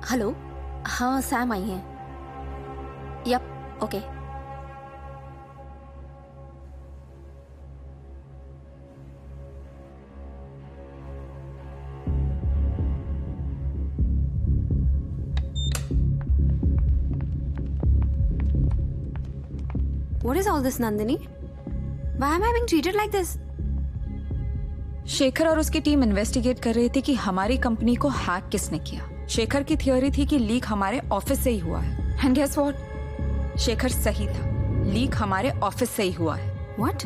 हेलो, हाँ सैम आई हैं। Yup, okay. What is all this, Nandini? Why am I being treated like this? Shekhar और उसकी टीम इन्वेस्टिगेट कर रही थी कि हमारी कंपनी को हैक किसने किया। शेखर की थ्योरी थी कि लीक हमारे ऑफिस से ही हुआ है। And guess what? शेखर सही था, लीक हमारे ऑफिस से ही हुआ है। What?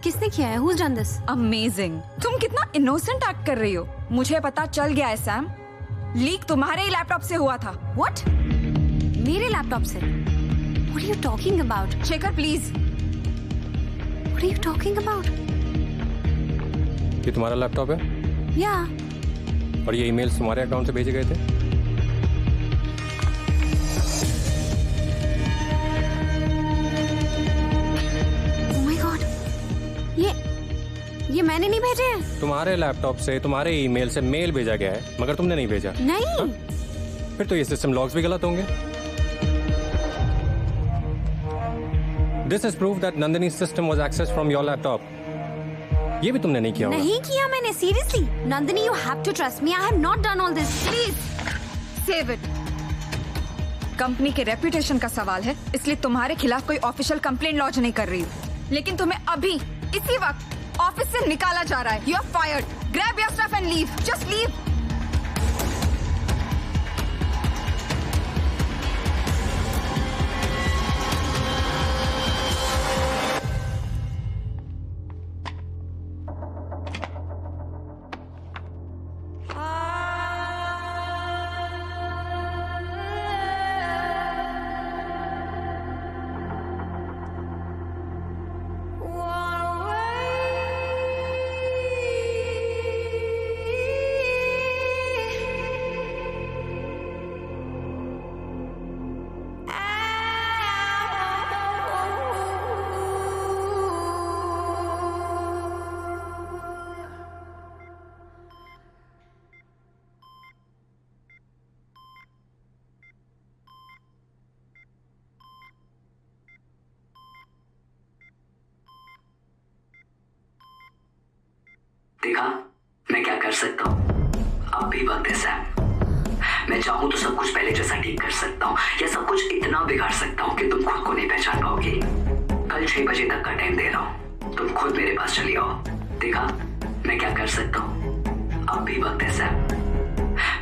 किसने किया है? Who's done this? अमेजिंग। तुम कितना इनोसेंट एक्ट कर रही हो। मुझे पता चल गया है सैम, लीक तुम्हारे ही लैपटॉप से हुआ था। What? मेरे लैपटॉप से? What are you talking about? Shekhar please. What are you talking about? ये तुम्हारा लैपटॉप है? Yeah. और ये ईमेल्स तुम्हारे अकाउंट से भेजे गए थे? Oh my God. ये मैंने नहीं भेजे हैं। तुम्हारे लैपटॉप से तुम्हारे ईमेल से मेल भेजा गया है, मगर तुमने नहीं भेजा। नहीं। हा? फिर तो ये सिस्टम लॉग्स भी गलत होंगे। This is proof that Nandini's system was accessed from your laptop. ये भी तुमने नहीं किया होगा। नहीं किया मैंने, seriously. Nandini, you have to trust me. I have not done all this. Please save it. Company के रेपुटेशन का सवाल है, इसलिए तुम्हारे खिलाफ कोई ऑफिशियल कंप्लेंट लॉन्च नहीं कर रही हूँ, लेकिन तुम्हें अभी इसी वक्त ऑफिस से निकाला जा रहा है। You are fired. Grab your stuff and leave. Just leave. देखा मैं क्या कर सकता हूँ। अब भी वक्त है सैम। मैं चाहूँ तो सब कुछ पहले जैसा ठीक कर सकता हूँ, या सब कुछ इतना बिगाड़ सकता हूँ कि तुम खुद को नहीं पहचान पाओगे। कल 6 बजे तक का टाइम दे रहा हूँ, तुम खुद मेरे पास चली आओ। देखा मैं क्या कर सकता हूँ। अब भी वक्त है सैम।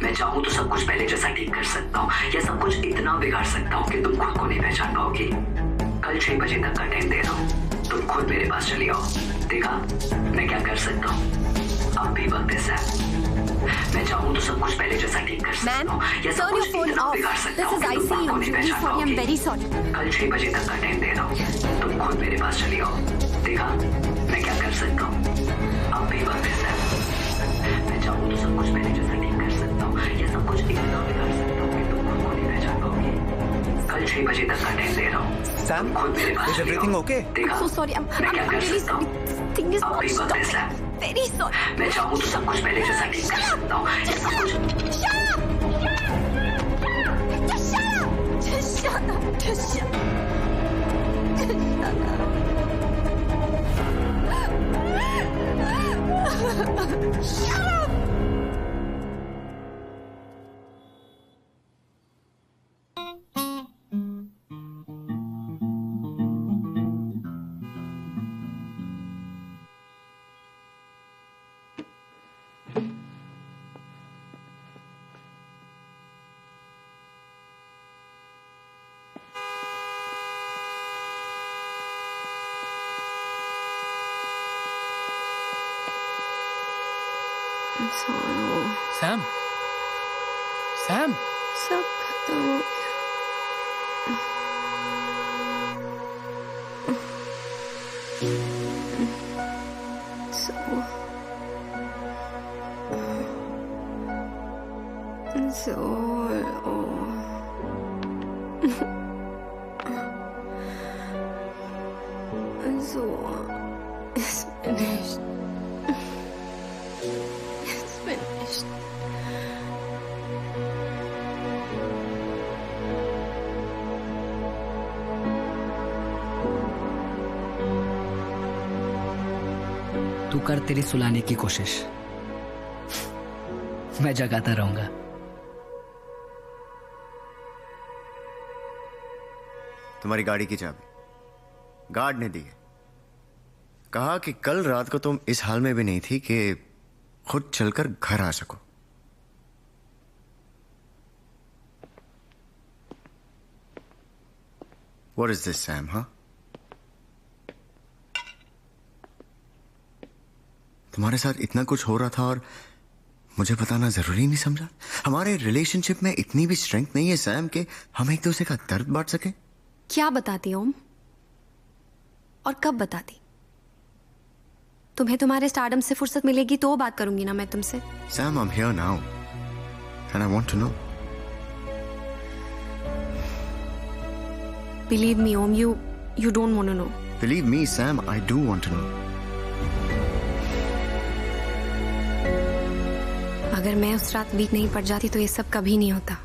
मैं चाहूँ तो सब कुछ पहले जैसा ठीक कर सकता हूँ, या सब कुछ इतना बिगाड़ सकता हूँ कि तुम खुद को नहीं पहचान पाओगी। कल 6 बजे तक का टाइम दे रहा हूँ, तुम खुद मेरे पास चली आओ। देखा मैं क्या कर सकता हूँ? अब भी वक्त है सैम। मैं चाहूँ तो सब कुछ पहले जैसा ठीक कर सकता हूँ, या सब कुछ इतना बिगाड़ सकता हूँ कि तुम खुद को नहीं पहचान पाओगी। कल 6 बजे तक का टाइम दे रहा हूँ, तुम खुद मेरे पास चली आओ। देखा मैं क्या कर सकता हूँ? अब भी वक्त है सैम। मैं चाहूँ तो सब कुछ पहले जैसा ठीक कर सकता हूँ, या सब कुछ इतना बिगाड़ सकता हूँ कि तुम खुद को नहीं पहचान पाओगे। कल 6 बजे तक का टाइम दे रहा हूँ, सैम, खुद मेरे पास is everything okay? देखा मैं क्या कर सकता हूँ? अब भी वक्त है सैम। मैं चाहूँ तो सब कुछ पहले जैसा ठीक कर सकता हूँ, या सब कुछ सैम, सैम, सब खत्म हो गया। So it's finished. It's finished. तू कर तेरी सुलाने की कोशिश, मैं जगाता रहूंगा। तुम्हारी गाड़ी की चाबी गार्ड ने दी है। कहा कि कल रात को तुम इस हाल में भी नहीं थी कि खुद चलकर घर आ सको। What is this, Sam? हाँ, तुम्हारे साथ इतना कुछ हो रहा था और मुझे बताना जरूरी नहीं समझा? हमारे रिलेशनशिप में इतनी भी स्ट्रेंथ नहीं है सैम कि हम एक दूसरे का दर्द बांट सके। क्या बताती ओम, और कब बताती? तुम्हें तुम्हारे स्टारडम से फुर्सत मिलेगी तो बात करूंगी ना मैं तुमसे। Sam, I'm here now and I want to know. Believe me, Om, you don't want to know. Believe me, Sam, I do want to know. अगर मैं उस रात वीक नहीं पड़ जाती तो ये सब कभी नहीं होता।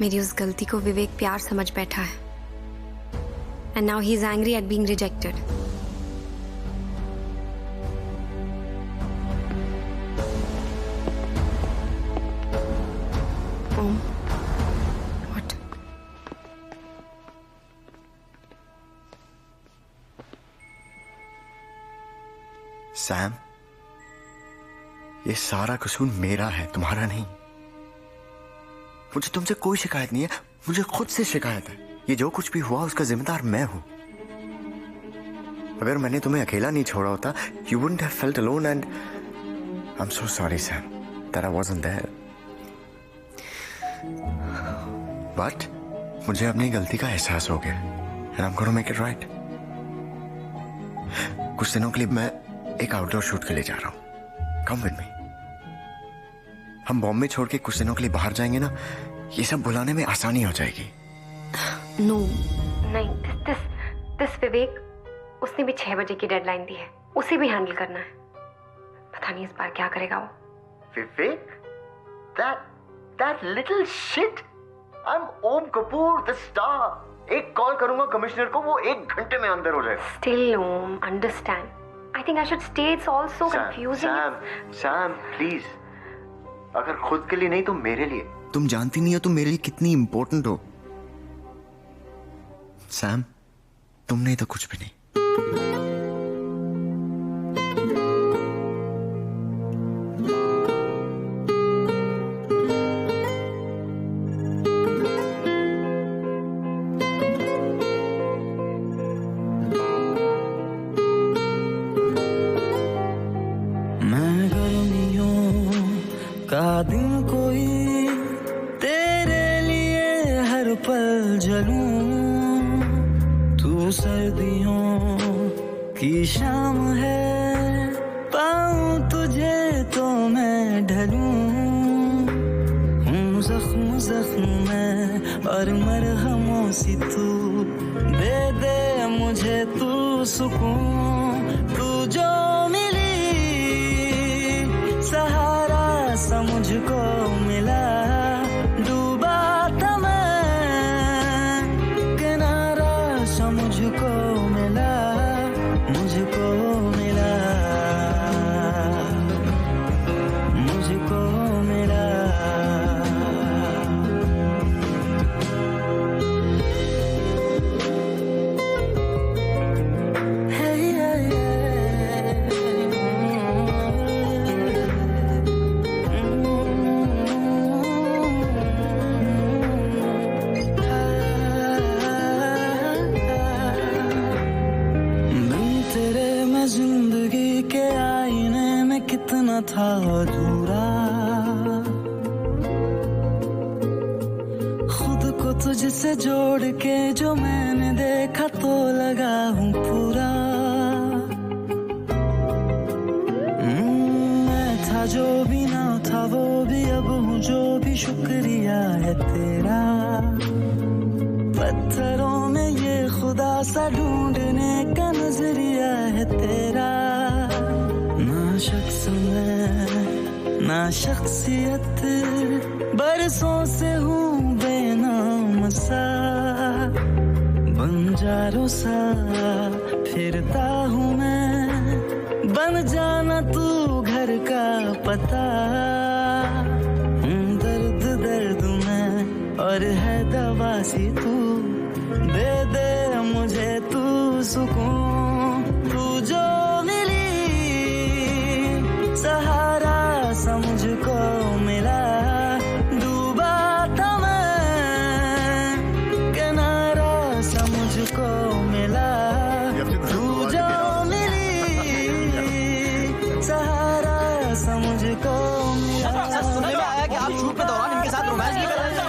मेरी उस गलती को विवेक प्यार समझ बैठा है। And now he's angry at being rejected. Om, what? Sam, ये सारा कसूर मेरा है, तुम्हारा नहीं। मुझे तुमसे कोई शिकायत नहीं है, मुझे खुद से शिकायत है। ये जो कुछ भी हुआ उसका जिम्मेदार मैं हूं। अगर मैंने तुम्हें अकेला नहीं छोड़ा होता, you wouldn't have felt alone and I'm so sorry, Sam, that I wasn't there. But मुझे अपनी गलती का एहसास हो गया and I'm gonna make it right. कुछ दिनों के लिए मैं एक आउटडोर शूट के लिए जा रहा हूं। Come with me. हम बॉम्बे छोड़ के कुछ दिनों के लिए बाहर जाएंगे ना, ये सब भुलाने में आसानी हो जाएगी। No, नहीं, this विवेक, उसने भी 6 बजे की डेडलाइन दी है, उसे भी हैंडल करना है। पता नहीं इस बार क्या करेगा वो। विवेक, that little shit. I'm Om Kapoor, the star. एक कॉल करूंगा कमिश्नर को, वो 1 घंटे में अंदर हो जाएगा। Still, Om, understand. I think I should stay. It's all so confusing. Sam, please. अगर खुद के लिए नहीं तो मेरे लिए। तुम जानती नहीं हो तुम मेरे लिए कितनी इंपॉर्टेंट हो। सैम, तुम नहीं तो कुछ भी नहीं। नई शाम है, पाऊं तुझे तो मैं ढलूं, हूँ जख्म जख्म में और मरहमों सी तू, दे दे मुझे तू सुकून, तू जो मिली सहारा सा मुझको मिला, डूबा था मैं किनारा सा मुझको मिला, मुझको मिला, मुझको मिला। जिंदगी के आईने में कितना था अधूरा, खुद को तुझसे जोड़ के जो मैंने देखा तो लगा हूँ पूरा। मैं था जो भी ना था वो भी अब हूँ जो भी, शुक्रिया है तेरा। पत्थरों में ये खुदा सा ढूंढने का नजरिया है तेरा। ना शख्स में ना शख्सियत, बरसों से हूँ बेनाम सा, बंजारों सा फिरता हूँ मैं, बन जाना तू घर का पता। दर्द दर्द में और है दवा सी तू, दे दे मुझे तू सुकून, तू जो मिली सहारा सा मुझको मिला, डूबा था मैं किनारा सा मुझको मिला, तू जो मिली सहारा सा मुझको मिला। सुनने में आया कि आप शूट के दौरान इनके साथ रोमांस भी कर रहे थे।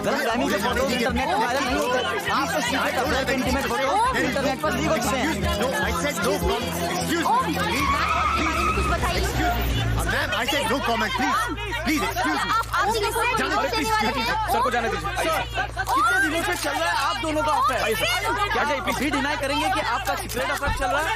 गलतफहमी से फोटो इंटरनेट पर वायरल नहीं होते। आपके सीक्रेट अफेयर के इंटीमेट फोटो इंटरनेट पर लीक हो चुके हैं। कुछ बताइए। Ma'am, I said no comment, please excuse me. Sir को जाने दीजिए। कितने दिनों से चल रहा है आप दोनों का अफेयर? क्या आप भी डिनाई करेंगे कि आपका सीक्रेट अफेयर चल रहा है?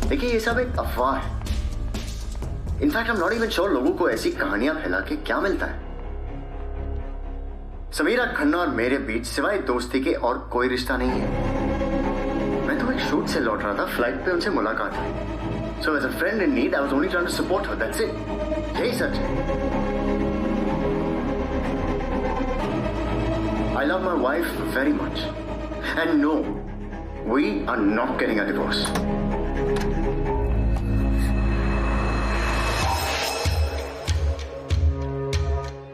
देखिए ये सब एक अफवाह है। In fact I am not even sure लोगों को ऐसी कहानियां फैला के क्या मिलता है। समीरा खन्ना और मेरे बीच सिवाय दोस्ती के और कोई रिश्ता नहीं है। मैं तो एक शूट से लौट रहा था, फ्लाइट पे उनसे मुलाकात हुई। So as a friend in need I was only trying to support her, that's it. यही सच है। I love my wife very much and no, we are not getting a divorce.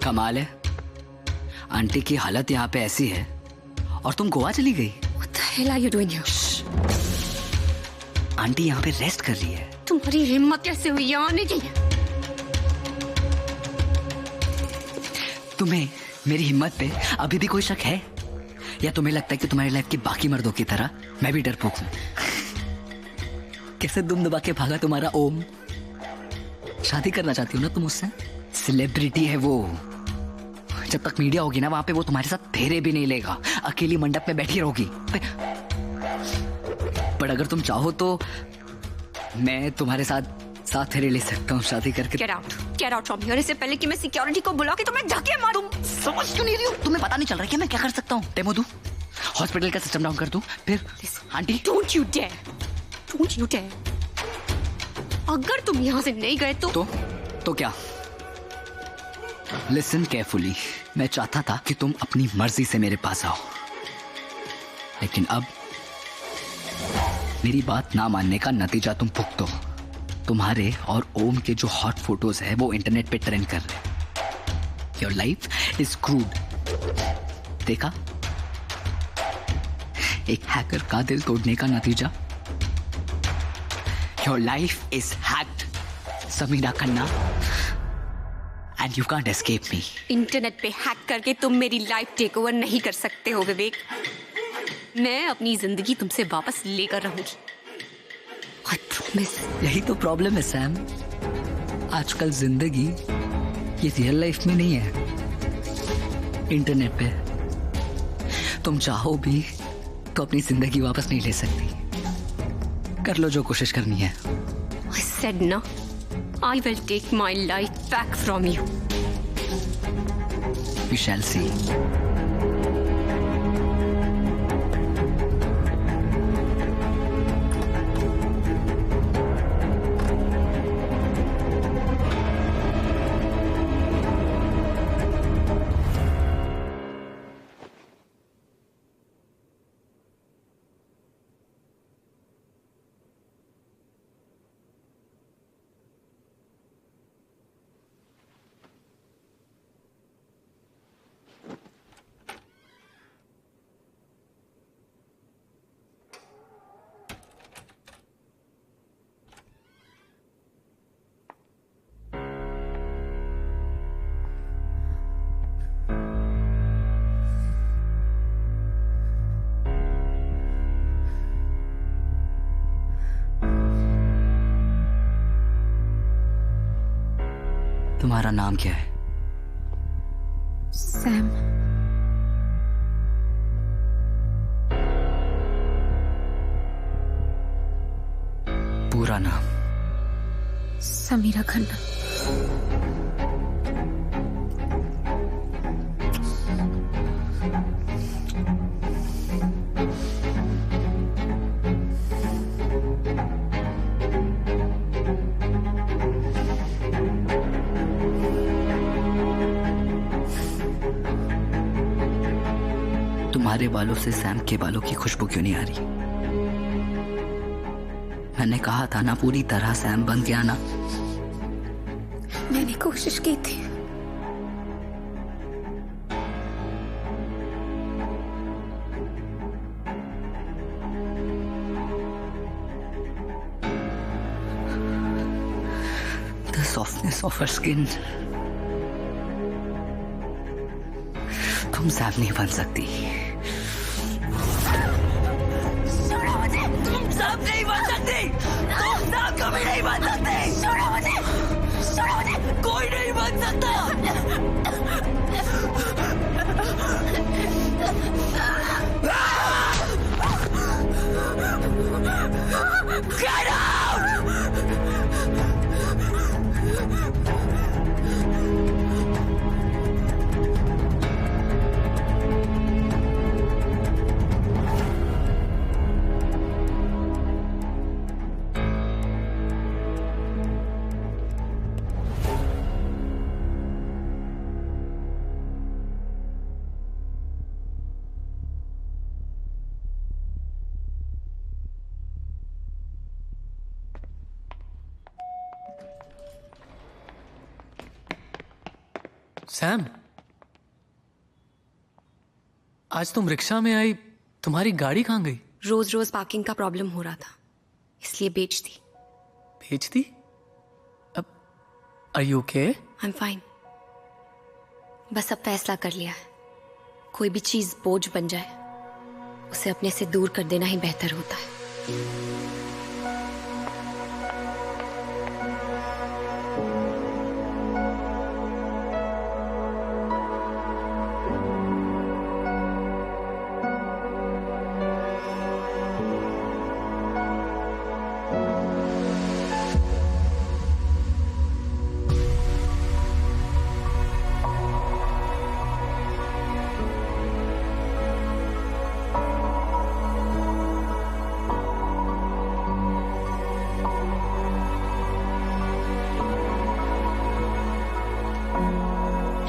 कमाल है, आंटी की हालत यहाँ पे ऐसी है और तुम गोवा चली गई। What the hell are you doing here? Aunty यहाँ पे रेस्ट कर रही है। तुम्हारी हिम्मत कैसे हुई यहाँ आने की? तुम्हें मेरी हिम्मत पे अभी भी कोई शक है, या तुम्हें लगता है कि तुम्हारी लाइफ की बाकी मर्दों की तरह मैं भी डरपोक हूँ? कैसे दुम दबा के भागा तुम्हारा ओम। शादी करना चाहती हो ना तुम उससे? सेलिब्रिटी है वो, जब तक मीडिया होगी ना वहां पे वो तुम्हारे साथ फेरे भी नहीं लेगा, अकेली मंडप में बैठी रहोगी। पर अगर तुम चाहो तो मैं तुम्हारे साथ फेरे ले सकता हूँ शादी करके। Get out from here, इससे पहले कि मैं सिक्योरिटी को बुला के तुम्हें धक्के मारूं। समझ क्यों नहीं रही हो? तुम्हें पता नहीं चल रहा है कि मैं क्या कर सकता हूँ? डेमो दूं, हॉस्पिटल का सिस्टम डाउन कर दूं, फिर आंटी। Don't you dare! अगर तुम यहाँ से नहीं गए तो क्या? लिसन केयरफुली, मैं चाहता था कि तुम अपनी मर्जी से मेरे पास आओ, लेकिन अब मेरी बात ना मानने का नतीजा तुम भुगतो। तुम्हारे और ओम के जो हॉट फोटोज है वो इंटरनेट पे ट्रेंड कर रहे हैं। Your life is crude. देखा, एक हैकर का दिल तोड़ने का नतीजा। Your life is hacked Sameera Khanna, and you can't escape me. Internet पे हैक करके तुम मेरी लाइफ टेक ओवर नहीं कर सकते हो विवेक। मैं अपनी जिंदगी तुमसे वापस लेकर रहूंगी। I promise। यही तो प्रॉब्लम है सैम, आजकल जिंदगी ये रियल लाइफ में नहीं है, इंटरनेट पे। तुम चाहो भी तो अपनी जिंदगी वापस नहीं ले सकती। कर लो जो कोशिश करनी है। I said no, I will take my life back from you। We shall see। तुम्हारा नाम क्या है? सैम। पूरा नाम? समीरा खन्ना। तुम्हारे बालों से सैम के बालों की खुशबू क्यों नहीं आ रही? मैंने कहा था ना पूरी तरह सैम बन गया ना। मैंने कोशिश की थी। The softness of her skin। तुम सैम नहीं बन सकती। तुम सब नहीं बन सकते, तुम सब कभी नहीं बन सकते। कोई नहीं बन सकता। Get out! सैम, आज तुम रिक्शा में आई, तुम्हारी गाड़ी कहाँ गई? रोज रोज पार्किंग का प्रॉब्लम हो रहा था, इसलिए बेच दी। बेच दी? अब are you okay? I'm fine। बस अब फैसला कर लिया है, कोई भी चीज बोझ बन जाए उसे अपने से दूर कर देना ही बेहतर होता है।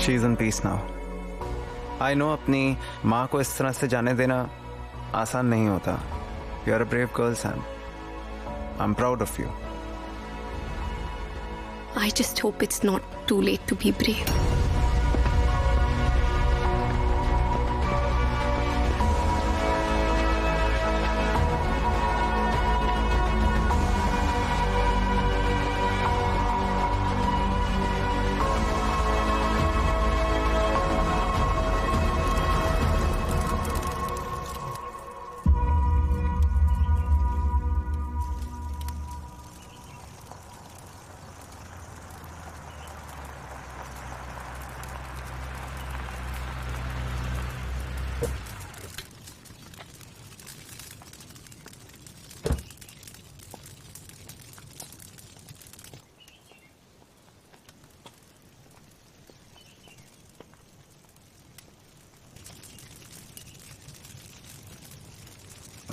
She is in peace now। I know अपनी माँ को इस तरह से जाने देना आसान नहीं होता। You are a brave girl, Sam। I'm proud of you। I just hope it's not too late to be brave।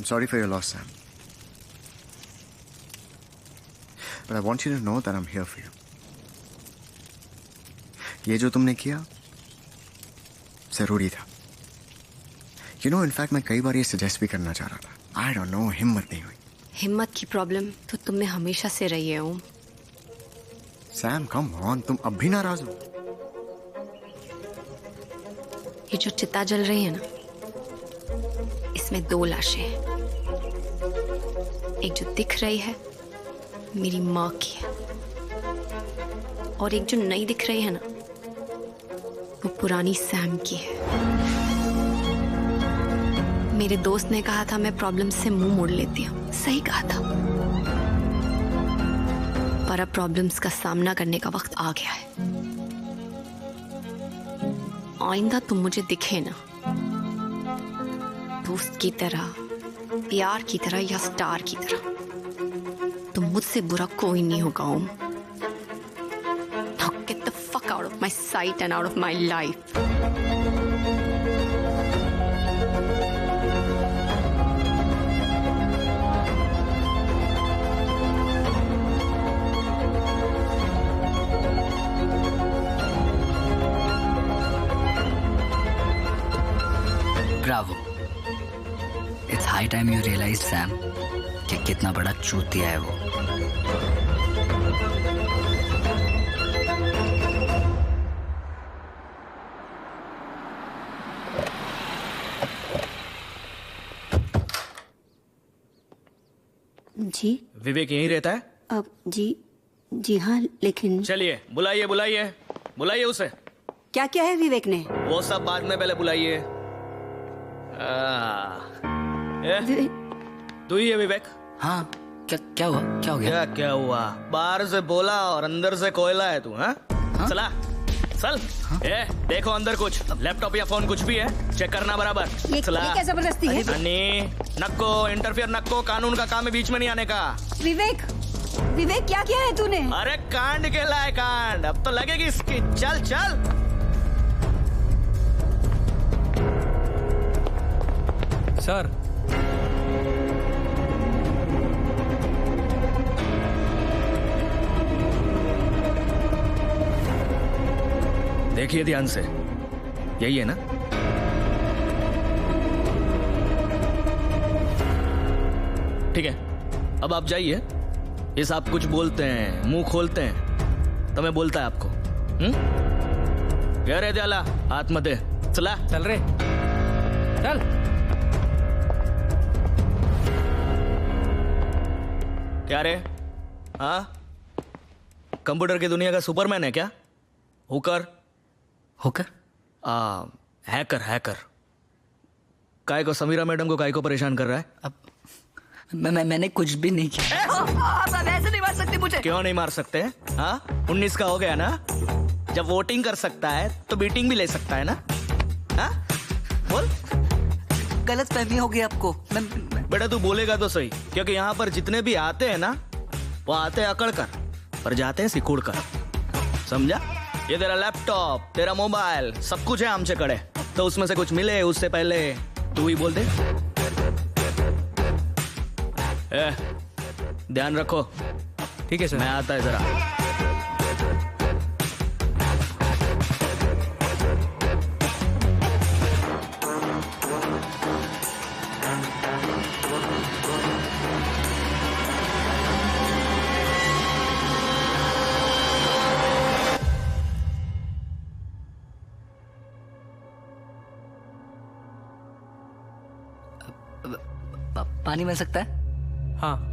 I'm sorry for your loss, Sam. But I want you to know that I'm here for you. ये जो तुमने किया जरूरी था. You know, in fact, मैं कई बार ये सजेस्ट भी करना चाह रहा था. I don't know, हिम्मत नहीं हुई. हिम्मत की प्रॉब्लम तो तुम में हमेशा से रही है ओम. Sam, come on, तुम अब भी नाराज हो. ये जो चिता जल रही है ना, इसमें 2 लाशें हैं. एक जो दिख रही है मेरी माँ की है, और एक जो नहीं दिख रही है ना, वो पुरानी सैम की है. मेरे दोस्त ने कहा था मैं प्रॉब्लम से मुंह मोड़ लेती हूँ. सही कहा था, पर अब प्रॉब्लम्स का सामना करने का वक्त आ गया है. आइंदा तुम मुझे दिखे ना, दोस्त की तरह, प्यार की तरह या स्टार की तरह, तो मुझसे बुरा कोई नहीं होगा ओम. Now get the fuck out of my sight and out of my life. Bravo. It's high time you realize, Sam, कि कितना बड़ा चूतिया है वो. जी विवेक यहीं रहता है? अब जी हाँ, लेकिन चलिए बुलाइए बुलाइए बुलाइए उसे. क्या क्या है विवेक ने? वो सब बाद में, पहले बुलाइए. तू ही है विवेक? हाँ. क्या हुआ? क्या हो गया? क्या हुआ? बाहर से बोला और अंदर से कोयला है तू. हाँ? चला चल. देखो अंदर कुछ लैपटॉप या फोन कुछ भी है, चेक करना बराबर. ये क्या जबरदस्ती है? नक्को इंटरफियर नक्को, कानून का काम है बीच में नहीं आने का. विवेक क्या किया है तूने? अरे कांड केला है कांड, अब तो लगेगी इसकी. चल चल. सर, देखिए ध्यान से, यही है ना? ठीक है, अब आप जाइए. ये साहब कुछ बोलते हैं, मुंह खोलते हैं तो मैं बोलता है आपको. क्या रे दयाला, हाथ मत दे. चला चल रे चल. क्या रे? हाँ, कंप्यूटर की दुनिया का सुपरमैन है क्या? Hooker hacker. काय को समीरा मैडम को काय को परेशान कर रहा है? अब मैंने कुछ भी नहीं किया. आप ऐसे नहीं मार सकते मुझे. क्यों नहीं मार सकते? हाँ, 19 का हो गया ना, जब वोटिंग कर सकता है तो बीटिंग भी ले सकता है ना. हाँ बोल. गलत फहमी हो गई आपको. बेटा तू बोलेगा तो सही, क्योंकि यहाँ पर जितने भी आते हैं ना, वो आते हैं अकड़ कर, पर जाते हैं सिकुड़ कर. समझा? ये तेरा लैपटॉप, तेरा मोबाइल, सब कुछ है हमसे कड़े, तो उसमें से कुछ मिले उससे पहले तू ही बोल दे. ध्यान रखो. ठीक है सर. मैं आता है जरा. पानी मिल सकता है? हाँ.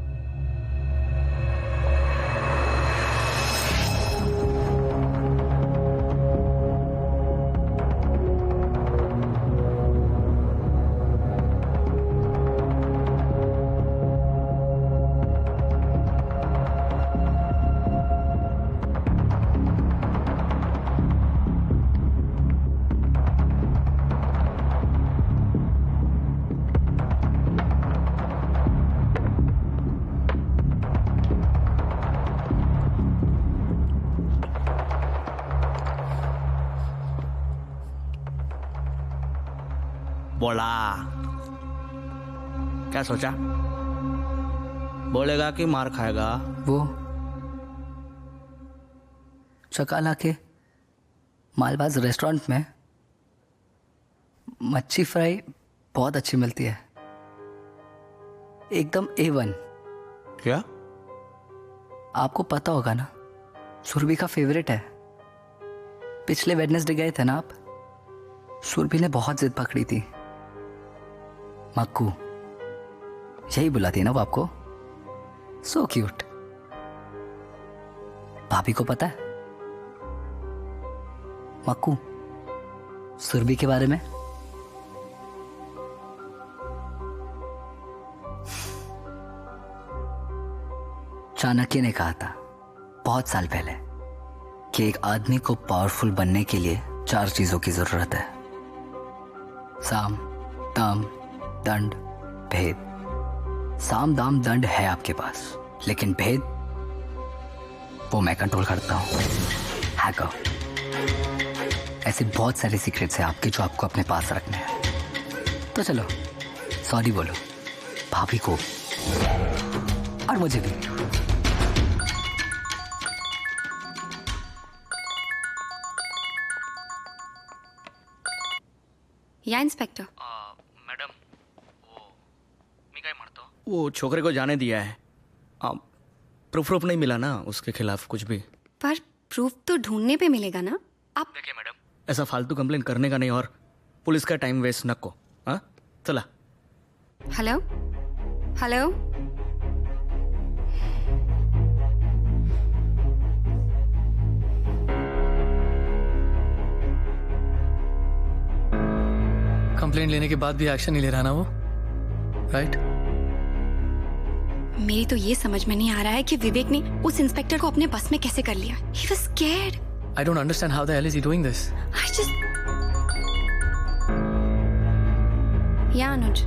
बोला क्या सोचा? बोलेगा कि मार खाएगा? वो चकाला के मालबाज रेस्टोरेंट में मच्छी फ्राई बहुत अच्छी मिलती है, एकदम A1। क्या? आपको पता होगा ना, सुरभि का फेवरेट है। पिछले वेडनेसडे गए थे ना आप, सुरभि ने बहुत जिद पकड़ी थी। मक्कू यही बुलाती है ना वो आपको, सो क्यूट। भाभी को पता है मक्कू सुरभि के बारे में? चाणक्य ने कहा था बहुत साल पहले कि एक आदमी को पावरफुल बनने के लिए 4 चीजों की जरूरत है: साम, दाम, दंड, भेद। साम, दाम, दंड है आपके पास, लेकिन भेद वो मैं कंट्रोल करता हूं। हैकर। ऐसे बहुत सारे सीक्रेट्स हैं आपके जो आपको अपने पास रखने हैं। तो चलो सॉरी बोलो भाभी को और मुझे भी। या इंस्पेक्टर? मैडम, वो छोकरे को जाने दिया है। प्रूफ नहीं मिला ना उसके खिलाफ कुछ भी। पर प्रूफ तो ढूंढने पे मिलेगा ना। आप देखिए मैडम, ऐसा फालतू कंप्लेन करने का नहीं और पुलिस का टाइम वेस्ट न को। हाँ चला। हेलो हेलो, कंप्लेंट लेने के बाद भी एक्शन नहीं ले रहा ना वो, राइट? मेरी तो ये समझ में नहीं आ रहा है कि विवेक ने उस इंस्पेक्टर को अपने बस में कैसे कर लिया। He was scared. I don't understand how the hell is he doing this? या अनुज,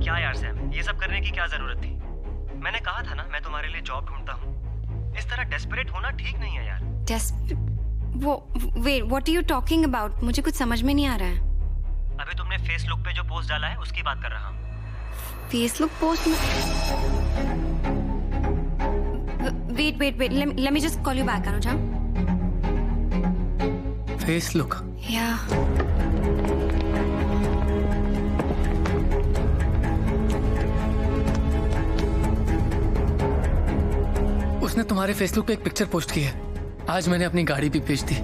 क्या यार सैम, ये सब करने की क्या जरूरत थी? मैंने कहा था ना मैं तुम्हारे लिए जॉब ढूंढता हूँ। इस तरह डेस्परेट होना ठीक नहीं है यार। wait, what are you talking about? मुझे कुछ समझ में नहीं आ रहा है। अभी तुमने फेसबुक पे जो पोस्ट डाला है उसकी बात कर रहा हूँ। फेसबुक पोस्ट में? wait, let me just call you back, Anuj. Facebook? या उसने तुम्हारे फेसबुक पे एक पिक्चर पोस्ट की है। आज मैंने अपनी गाड़ी भी बेच दी।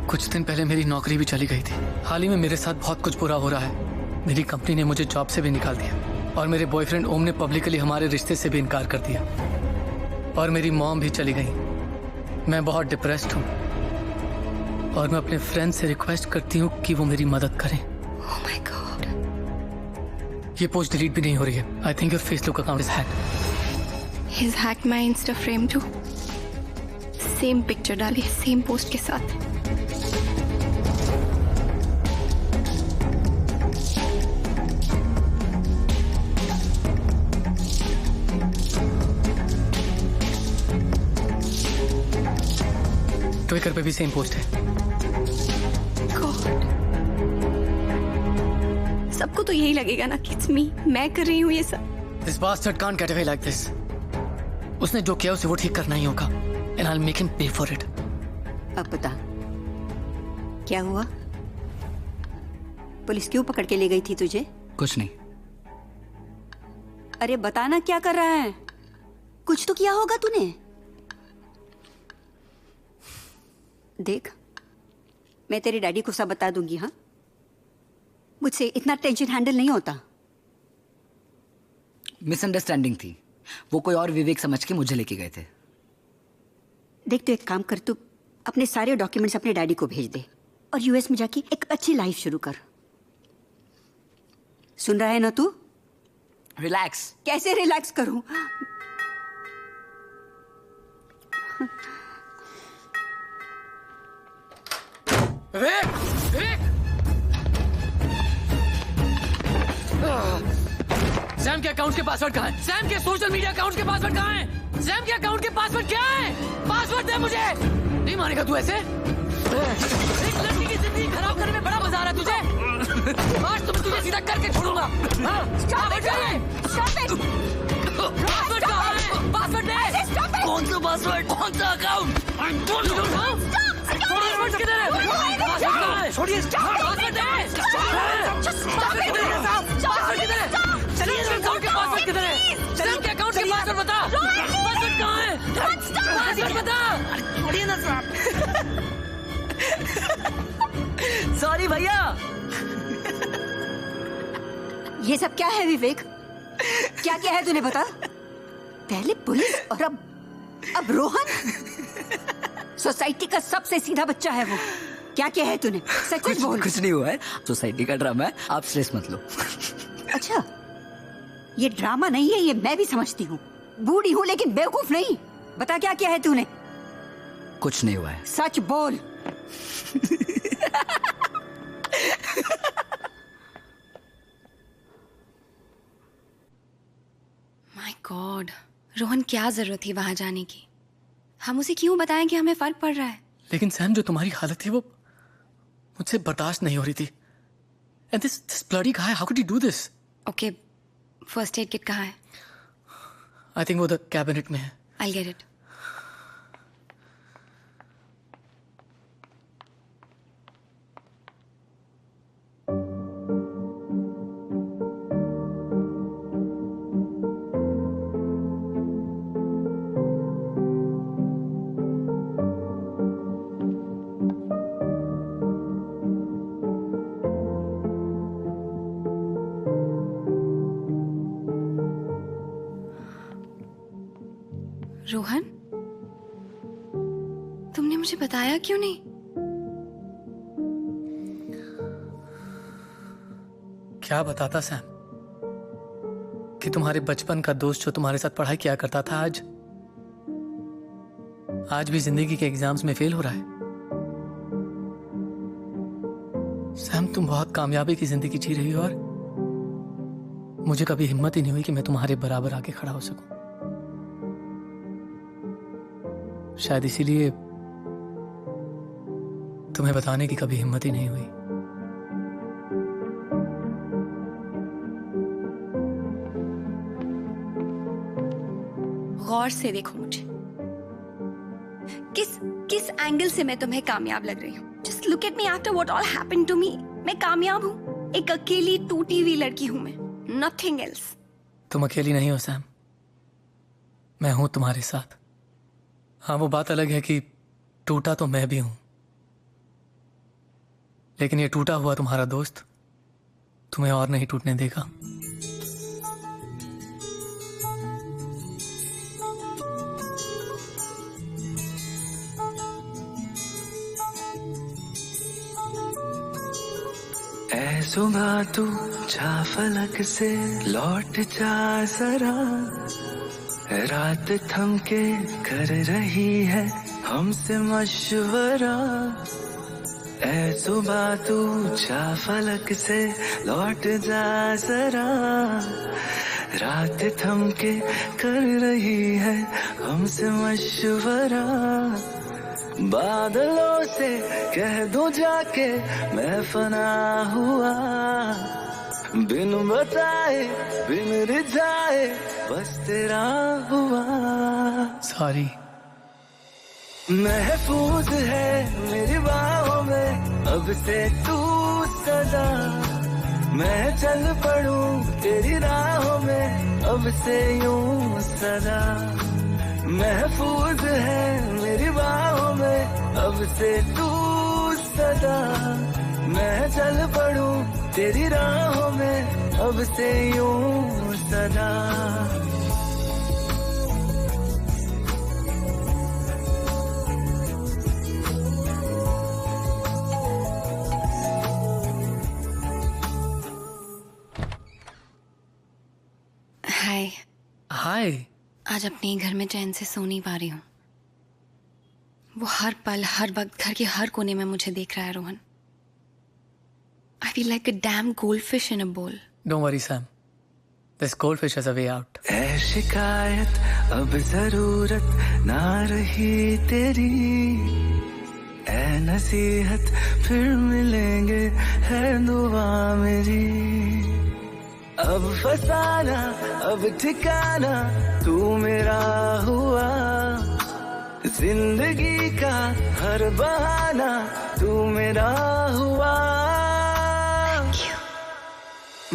कुछ दिन पहले मेरी नौकरी भी चली गई थी। हाल ही में मेरे साथ बहुत कुछ बुरा हो रहा है। मेरी कंपनी ने मुझे जॉब से भी निकाल दिया और मेरे बॉयफ्रेंड ओम ने पब्लिकली हमारे रिश्ते से भी इनकार कर दिया और मेरी मॉम भी चली गई। मैं बहुत डिप्रेस्ड हूँ और मैं अपने फ्रेंड से रिक्वेस्ट करती हूँ कि वो मेरी मदद करें। Oh my God. ये पोस्ट डिलीट भी नहीं हो रही है। I think your Facebook account is hacked. He's hacked my Insta frame too. Same picture डाली है सेम पोस्ट के साथ। ट्विटर पे भी सेम पोस्ट है। God. सबको तो यही लगेगा ना कि it's me, मैं कर रही हूँ ये सब। This bastard can't get away like this. उसने जो किया उसे वो ठीक करना ही होगा। And I'll make him pay for it. अब बता क्या हुआ? पुलिस क्यों पकड़ के ले गई थी तुझे? कुछ नहीं। अरे बताना क्या कर रहा है? कुछ तो किया होगा तूने। देख, मैं तेरे डैडी को सब बता दूंगी। हाँ, मुझसे इतना टेंशन हैंडल नहीं होता। मिसअंडरस्टैंडिंग थी। वो कोई और विवेक समझ के मुझे लेके गए थे। देख, तो एक काम कर, तू अपने सारे डॉक्यूमेंट्स अपने डैडी को भेज दे और यूएस में जाके एक अच्छी लाइफ शुरू कर। सुन रहा है ना तू? रिलैक्स। कैसे रिलैक्स करूं? सैम के अकाउंट के पासवर्ड कहाँ है? सैम के सोशल मीडिया अकाउंट के पासवर्ड कहाँ है? सैम के अकाउंट के पासवर्ड क्या है? पासवर्ड दे मुझे। नहीं मानेगा तू ऐसे? एक लड़की की जिंदगी खराब करने में बड़ा मजा आ रहा है तुझे? आज तुझे सीधा करके छोड़ूंगा। हाँ? पासवर्ड कहाँ है? पासवर्ड दे। कौन सा पासवर्ड? कौन सा अकाउंट? पासवर्ड किधर है? पासवर्ड कहाँ है? छोड़िए। पासवर्ड दे। पासवर्ड किधर है? चलिए अकाउंट के पासवर्ड किधर है? चलिए उनके अकाउंट के पासवर्ड बता। पासवर्ड कहाँ है? पासवर्ड बता। छोड़िए ना साहब। सॉरी भैया। ये सब क्या है विवेक? क्या क्या है तूने बता? पहले पुलिस और अब रोहन। सोसाइटी का सबसे सीधा बच्चा है वो। क्या क्या है तूने? सच बोल। कुछ नहीं हुआ है, सोसाइटी का ड्रामा है, आप स्ट्रेस मत लो। अच्छा, ये ड्रामा नहीं है, ये मैं भी समझती हूँ। बूढ़ी हूँ लेकिन बेवकूफ नहीं। बता क्या क्या है तूने? कुछ नहीं हुआ है। सच बोल। माय गॉड, रोहन क्या जरूरत थी वहां जाने की? हम उसे क्यों बताएं कि हमें फर्क पड़ रहा है? लेकिन सैम, जो तुम्हारी हालत थी वो मुझसे बर्दाश्त नहीं हो रही थी। And this bloody guy, how could you do this? Okay, first aid kit कहाँ है? आई थिंक वो द कैबिनेट में है। I get it. रोहन, तुमने मुझे बताया क्यों नहीं? क्या बताता सैम कि तुम्हारे बचपन का दोस्त जो तुम्हारे साथ पढ़ाई किया करता था आज भी जिंदगी के एग्जाम्स में फेल हो रहा है। सैम, तुम बहुत कामयाबी की जिंदगी जी रही हो और मुझे कभी हिम्मत ही नहीं हुई कि मैं तुम्हारे बराबर आके खड़ा हो सकूं। शायद इसीलिए तुम्हें बताने की कभी हिम्मत ही नहीं हुई। गौर से देखो मुझे। किस एंगल से मैं तुम्हें कामयाब लग रही हूँ? Just look at me after what all happened to me. मैं कामयाब हूँ। एक अकेली टूटी हुई लड़की हूँ मैं, नथिंग एल्स। तुम अकेली नहीं हो सैम, मैं हूं तुम्हारे साथ। हाँ, वो बात अलग है कि टूटा तो मैं भी हूं, लेकिन ये टूटा हुआ तुम्हारा दोस्त तुम्हें और नहीं टूटने देगा। ऐ सुबह तू जा फलक से लौट जा जरा, रात थम के कर रही है हमसे मशवरा। ऐ सुबह तू जा फलक से लौट जा जरा, रात थम के कर रही है हमसे मशवरा। बादलों से कह दो जाके मैं फना हुआ, बिन बताए बिन रिझाए बस तेरा हुआ। सॉरी। महफूज है मेरी बाहों में अब से तू सदा, मैं चल पड़ूं तेरी राहों में अब से यूं सदा। महफूज है मेरी बाहों में अब से तू सदा, मैं चल पड़ूं तेरी राहों में अब से यूं सदा। हाय। हाय। आज अपने ही घर में चैन से सो नहीं पा रही हूँ। वो हर पल हर वक्त घर के हर कोने में मुझे देख रहा है Rohan. I feel like a damn goldfish in a bowl. Don't worry, Sam. This goldfish has a way out. ऐ शिकायत अब जरूरत ना रही तेरी, ऐ नसीहत फिर मिलेंगे है दुआ मेरी। अब फसाना अब ठिकाना तू मेरा हुआ, जिंदगी का हर बहाना तू मेरा हुआ।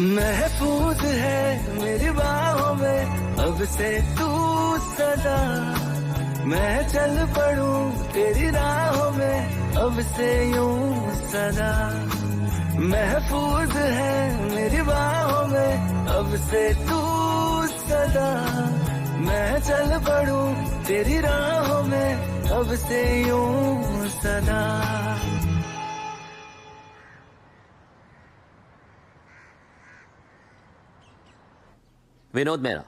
महफूज है मेरी बाहों में अब से तू सदा, मैं चल पड़ूं तेरी राहों में अब से यूं सदा। महफूज है मेरी बाहों में अब से तू सदा, मैं चल पड़ूं तेरी राहों में अब से यूं सदा। विनोद मेरा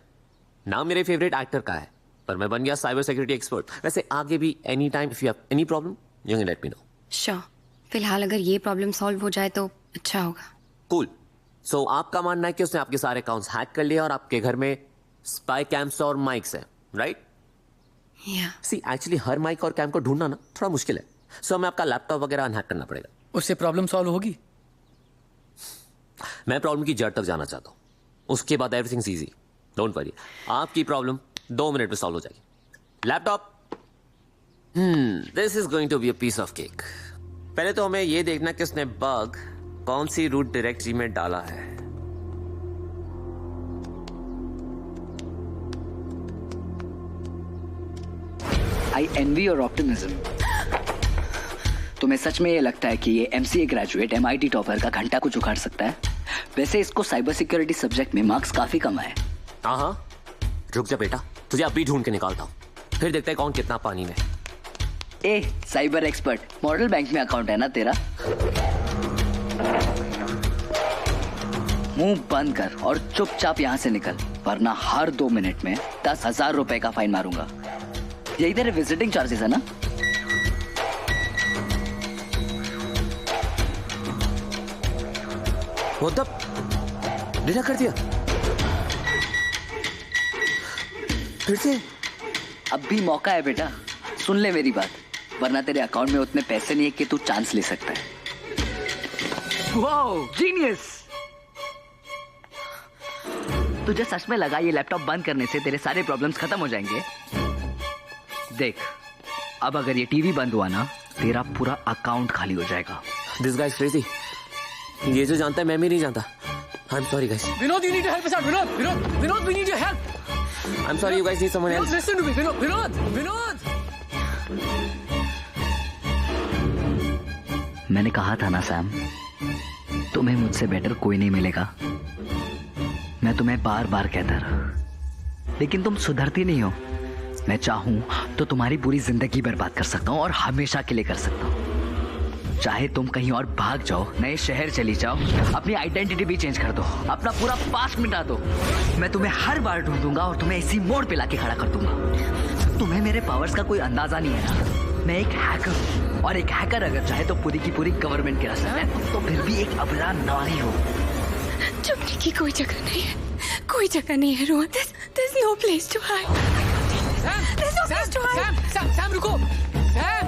नाम मेरे फेवरेट एक्टर का है, पर मैं बन गया साइबर सिक्योरिटी एक्सपर्ट। वैसे आगे भी any time if you have any problem you can let me know. Sure. फिलहाल अगर ये प्रॉब्लम सॉल्व हो जाए तो अच्छा होगा। कूल। सो आपका मानना है कि उसने आपके सारे अकाउंट्स हैक कर लिए और आपके घर में स्पाई कैम्स और माइक्स हैं, राइट? सी एक्चुअली हर माइक और कैम को ढूंढना ना थोड़ा मुश्किल है, सो हमें आपका लैपटॉप वगैरह अनहैक करना पड़ेगा। उससे प्रॉब्लम सॉल्व होगी? मैं प्रॉब्लम की जड़ तक जाना चाहता हूँ, उसके बाद एवरीथिंग इजी। डोंट वरी, आपकी प्रॉब्लम 2 मिनट में सॉल्व हो जाएगी। Laptop, this is going to be a piece of cake. पहले तो हमें यह देखना कि उसने बग कौन सी रूट डायरेक्टरी में डाला है। आई एनवी योर ऑप्टिमिज्म। तुम्हें सच में ये लगता है कि ये MCA ग्रेजुएट MIT टॉपर का घंटा कुछ उखाड़ सकता है? वैसे इसको साइबर सिक्योरिटी सब्जेक्ट में मार्क्स काफी कम आए। हाँ, रुक जा बेटा, तुझे अभी ढूंढ के निकालता हूँ, फिर देखते हैं कौन कितना पानी में। ए साइबर एक्सपर्ट, मॉडल बैंक में अकाउंट है ना तेरा? मुंह बंद कर और चुपचाप यहाँ से निकल, वरना हर 2 मिनट में 10,000 रुपए का फाइन मारूंगा। यही तेरे विजिटिंग चार्जेस है ना? वो तब डिना कर दिया फिर से। अब भी मौका है बेटा, सुन ले मेरी बात, वरना तेरे अकाउंट में उतने पैसे नहीं है कि तू चांस ले सकता है। Wow, genius! तुझे सच में लगा ये लैपटॉप बंद करने से तेरे सारे प्रॉब्लम्स खत्म हो जाएंगे? देख, अब अगर ये टीवी बंद हुआ ना, तेरा पूरा अकाउंट खाली हो जाएगा। This guys crazy. ये जो जानता है मैं भी नहीं जानता। I am sorry guys. Vinod, you need to help us out. Vinod, we need your help. I'm sorry, you guys need someone else. Listen to me, Vinod. मैंने कहा था ना सैम, तुम्हें मुझसे बेटर कोई नहीं मिलेगा। मैं तुम्हें बार बार कहता रहा, लेकिन तुम सुधरती नहीं हो। मैं चाहूं तो तुम्हारी पूरी जिंदगी बर्बाद कर सकता हूं और हमेशा के लिए कर सकता हूं। चाहे तुम कहीं और भाग जाओ, नए शहर चली जाओ, अपनी आइडेंटिटी भी चेंज कर दो, अपना पूरा पास्ट मिटा दो, मैं तुम्हें हर बार ढूंढूंगा और तुम्हें इसी मोड़ पे लाके खड़ा कर दूंगा। तुम्हें मेरे पावर्स का कोई अंदाजा नहीं है ना? मैं एक हैकर हूं, और एक हैकर अगर चाहे तो पूरी की पूरी गवर्नमेंट गिरा सकता है, तो फिर भी एक अबला नारी हो। छुपने की कोई जगह नहीं है, कोई जगह नहीं है Rohan. There's no place to hide. There's no place to hide. Sam रुको। Sam.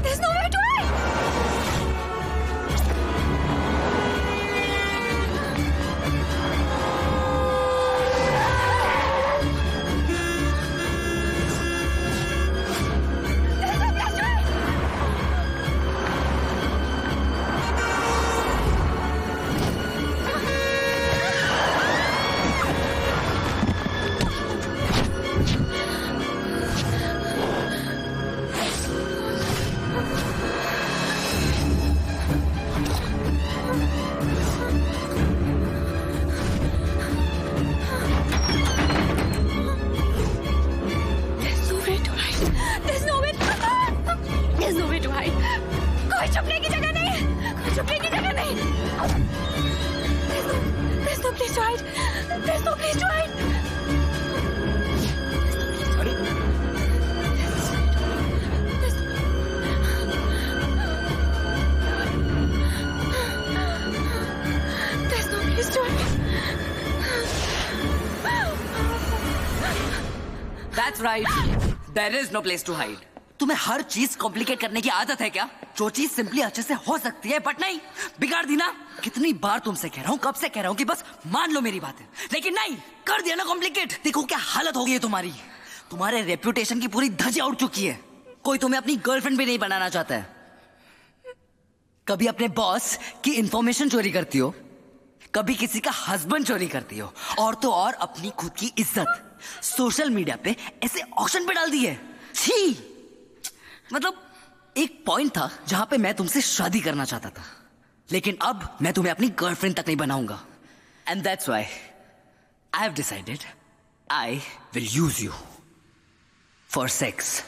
There's nowhere to hide. That's right. There is no place to hide. तुम्हें हर चीज कॉम्प्लिकेट करने की आदत है क्या? जो चीज सिंपली अच्छे से हो सकती है बट नहीं, बिगाड़ दी ना। कितनी बार तुमसे कह रहा हूँ, कब से कह रहा हूँ कि बस मान लो मेरी बात है, लेकिन नहीं, कर दिया ना कॉम्प्लिकेट। देखो क्या हालत हो गई है तुम्हारी। तुम्हारे रेप्यूटेशन की पूरी धज्जियां उड़ चुकी है। कोई तुम्हें अपनी गर्लफ्रेंड भी नहीं बनाना चाहता है। कभी अपने बॉस की इंफॉर्मेशन चोरी करती हो, कभी किसी का हस्बैंड चोरी करती हो, और तो और अपनी खुद की इज्जत सोशल मीडिया पे ऐसे ऑक्शन पे डाल दी है। छी! मतलब एक पॉइंट था जहां पे मैं तुमसे शादी करना चाहता था, लेकिन अब मैं तुम्हें अपनी गर्लफ्रेंड तक नहीं बनाऊंगा। And that's why I have decided I will use you for sex.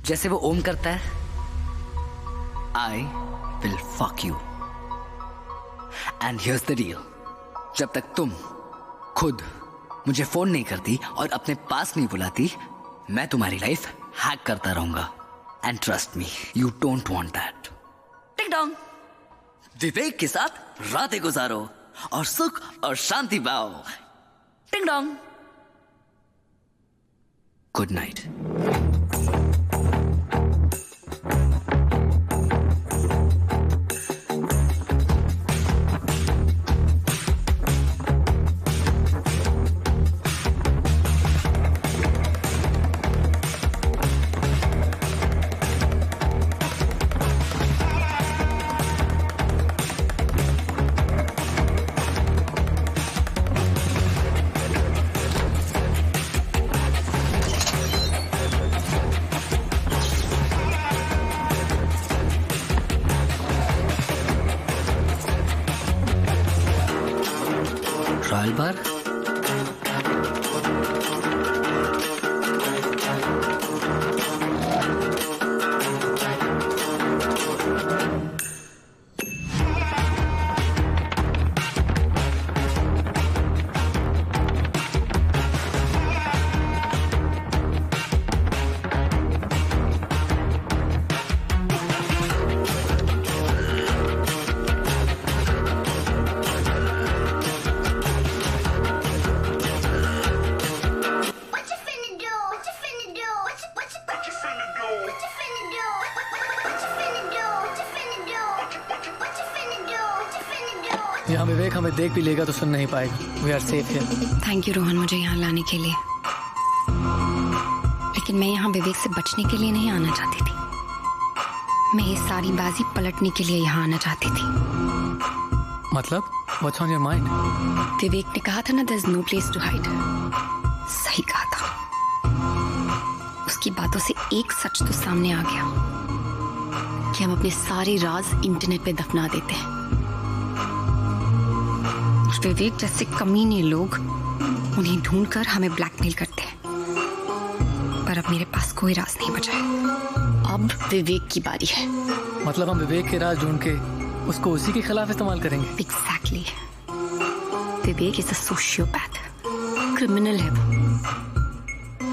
जैसे वो ओम करता है, I will fuck you. And here's the deal, जब तक तुम खुद मुझे फोन नहीं करती और अपने पास नहीं बुलाती, मैं तुम्हारी लाइफ हैक करता रहूंगा। And trust me, you don't want that. Tick dong, Vivek के साथ रातें गुजारो और सुख और शांति पाओ। टिंग डॉन्ग, गुड नाइट। ट्रायल बार, यहाँ विवेक हमें देख भी लेगा तो सुन नहीं पाएगा। We are safe here. Thank you Rohan मुझे यहाँ लाने के लिए, लेकिन मैं यहाँ विवेक से बचने के लिए नहीं आना चाहती थी। मैं ये सारी बाजी पलटने के लिए यहाँ आना चाहती थी। मतलब what's on your mind? Vivek ने कहा था ना, there is no place to hide. सही कहा था। उसकी बातों से एक सच तो सामने आ गया कि हम अपने सारे राज इंटरनेट पे दफना देते हैं। विवेक जैसे कमीने लोग उन्हें ढूंढकर हमें ब्लैकमेल करते हैं, पर अब मेरे पास कोई राज नहीं बचा है। अब विवेक की बारी है। मतलब हम विवेक के राज ढूंढ के उसको उसी के खिलाफ इस्तेमाल करेंगे? Exactly. Vivek is a sociopath, criminal है वो,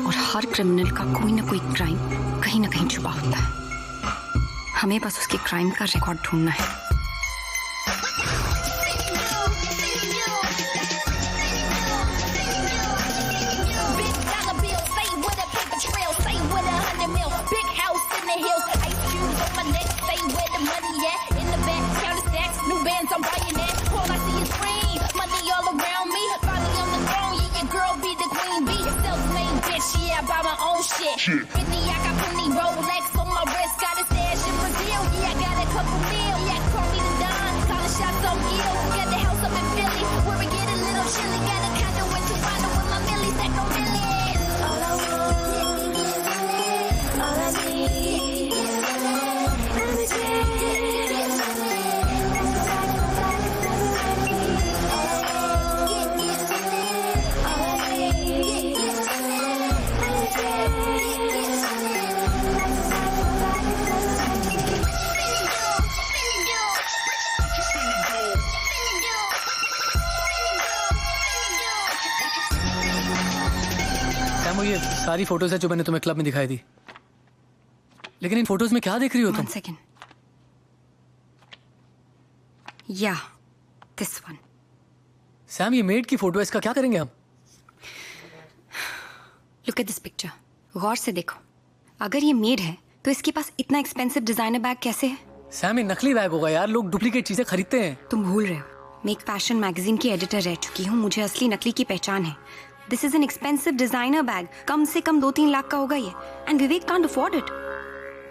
और हर क्रिमिनल का कोई ना कोई क्राइम कहीं ना कहीं छुपा होता है। हमें बस उसके क्राइम का रिकॉर्ड ढूंढना है। Shit. Whitney, I got plenty Rolex on my wrist, got a stash in Brazil. Yeah, I got a couple mil. Yeah, call me the Don, calling shots on ill. Got the house up in Philly, where we get a little chilly. Got a condo in Toronto with my millies, stack no millions. All I want, all I need, ये सारी फोटोज है जो मैंने तुम्हें क्लब में दिखाई दी, लेकिन इन फोटोज में क्या देख रही हो तुम? 1 second. Yeah, this one. Sam, ये मेड की फोटो है, इसका क्या करेंगे हम? लुक एट दिस पिक्चर, गौर से देखो। अगर ये मेड है तो इसके पास इतना एक्सपेंसिव डिजाइनर बैग कैसे है? सैम, ये नकली बैग होगा यार, लोग डुप्लीकेट चीजें खरीदते हैं। तुम भूल रहे हो, मैं एक फैशन मैगजीन की एडिटर रह चुकी हूँ, मुझे असली नकली की पहचान है। This is an expensive designer bag, कम से कम 2-3 लाख का होगा ये, and Vivek can't afford it.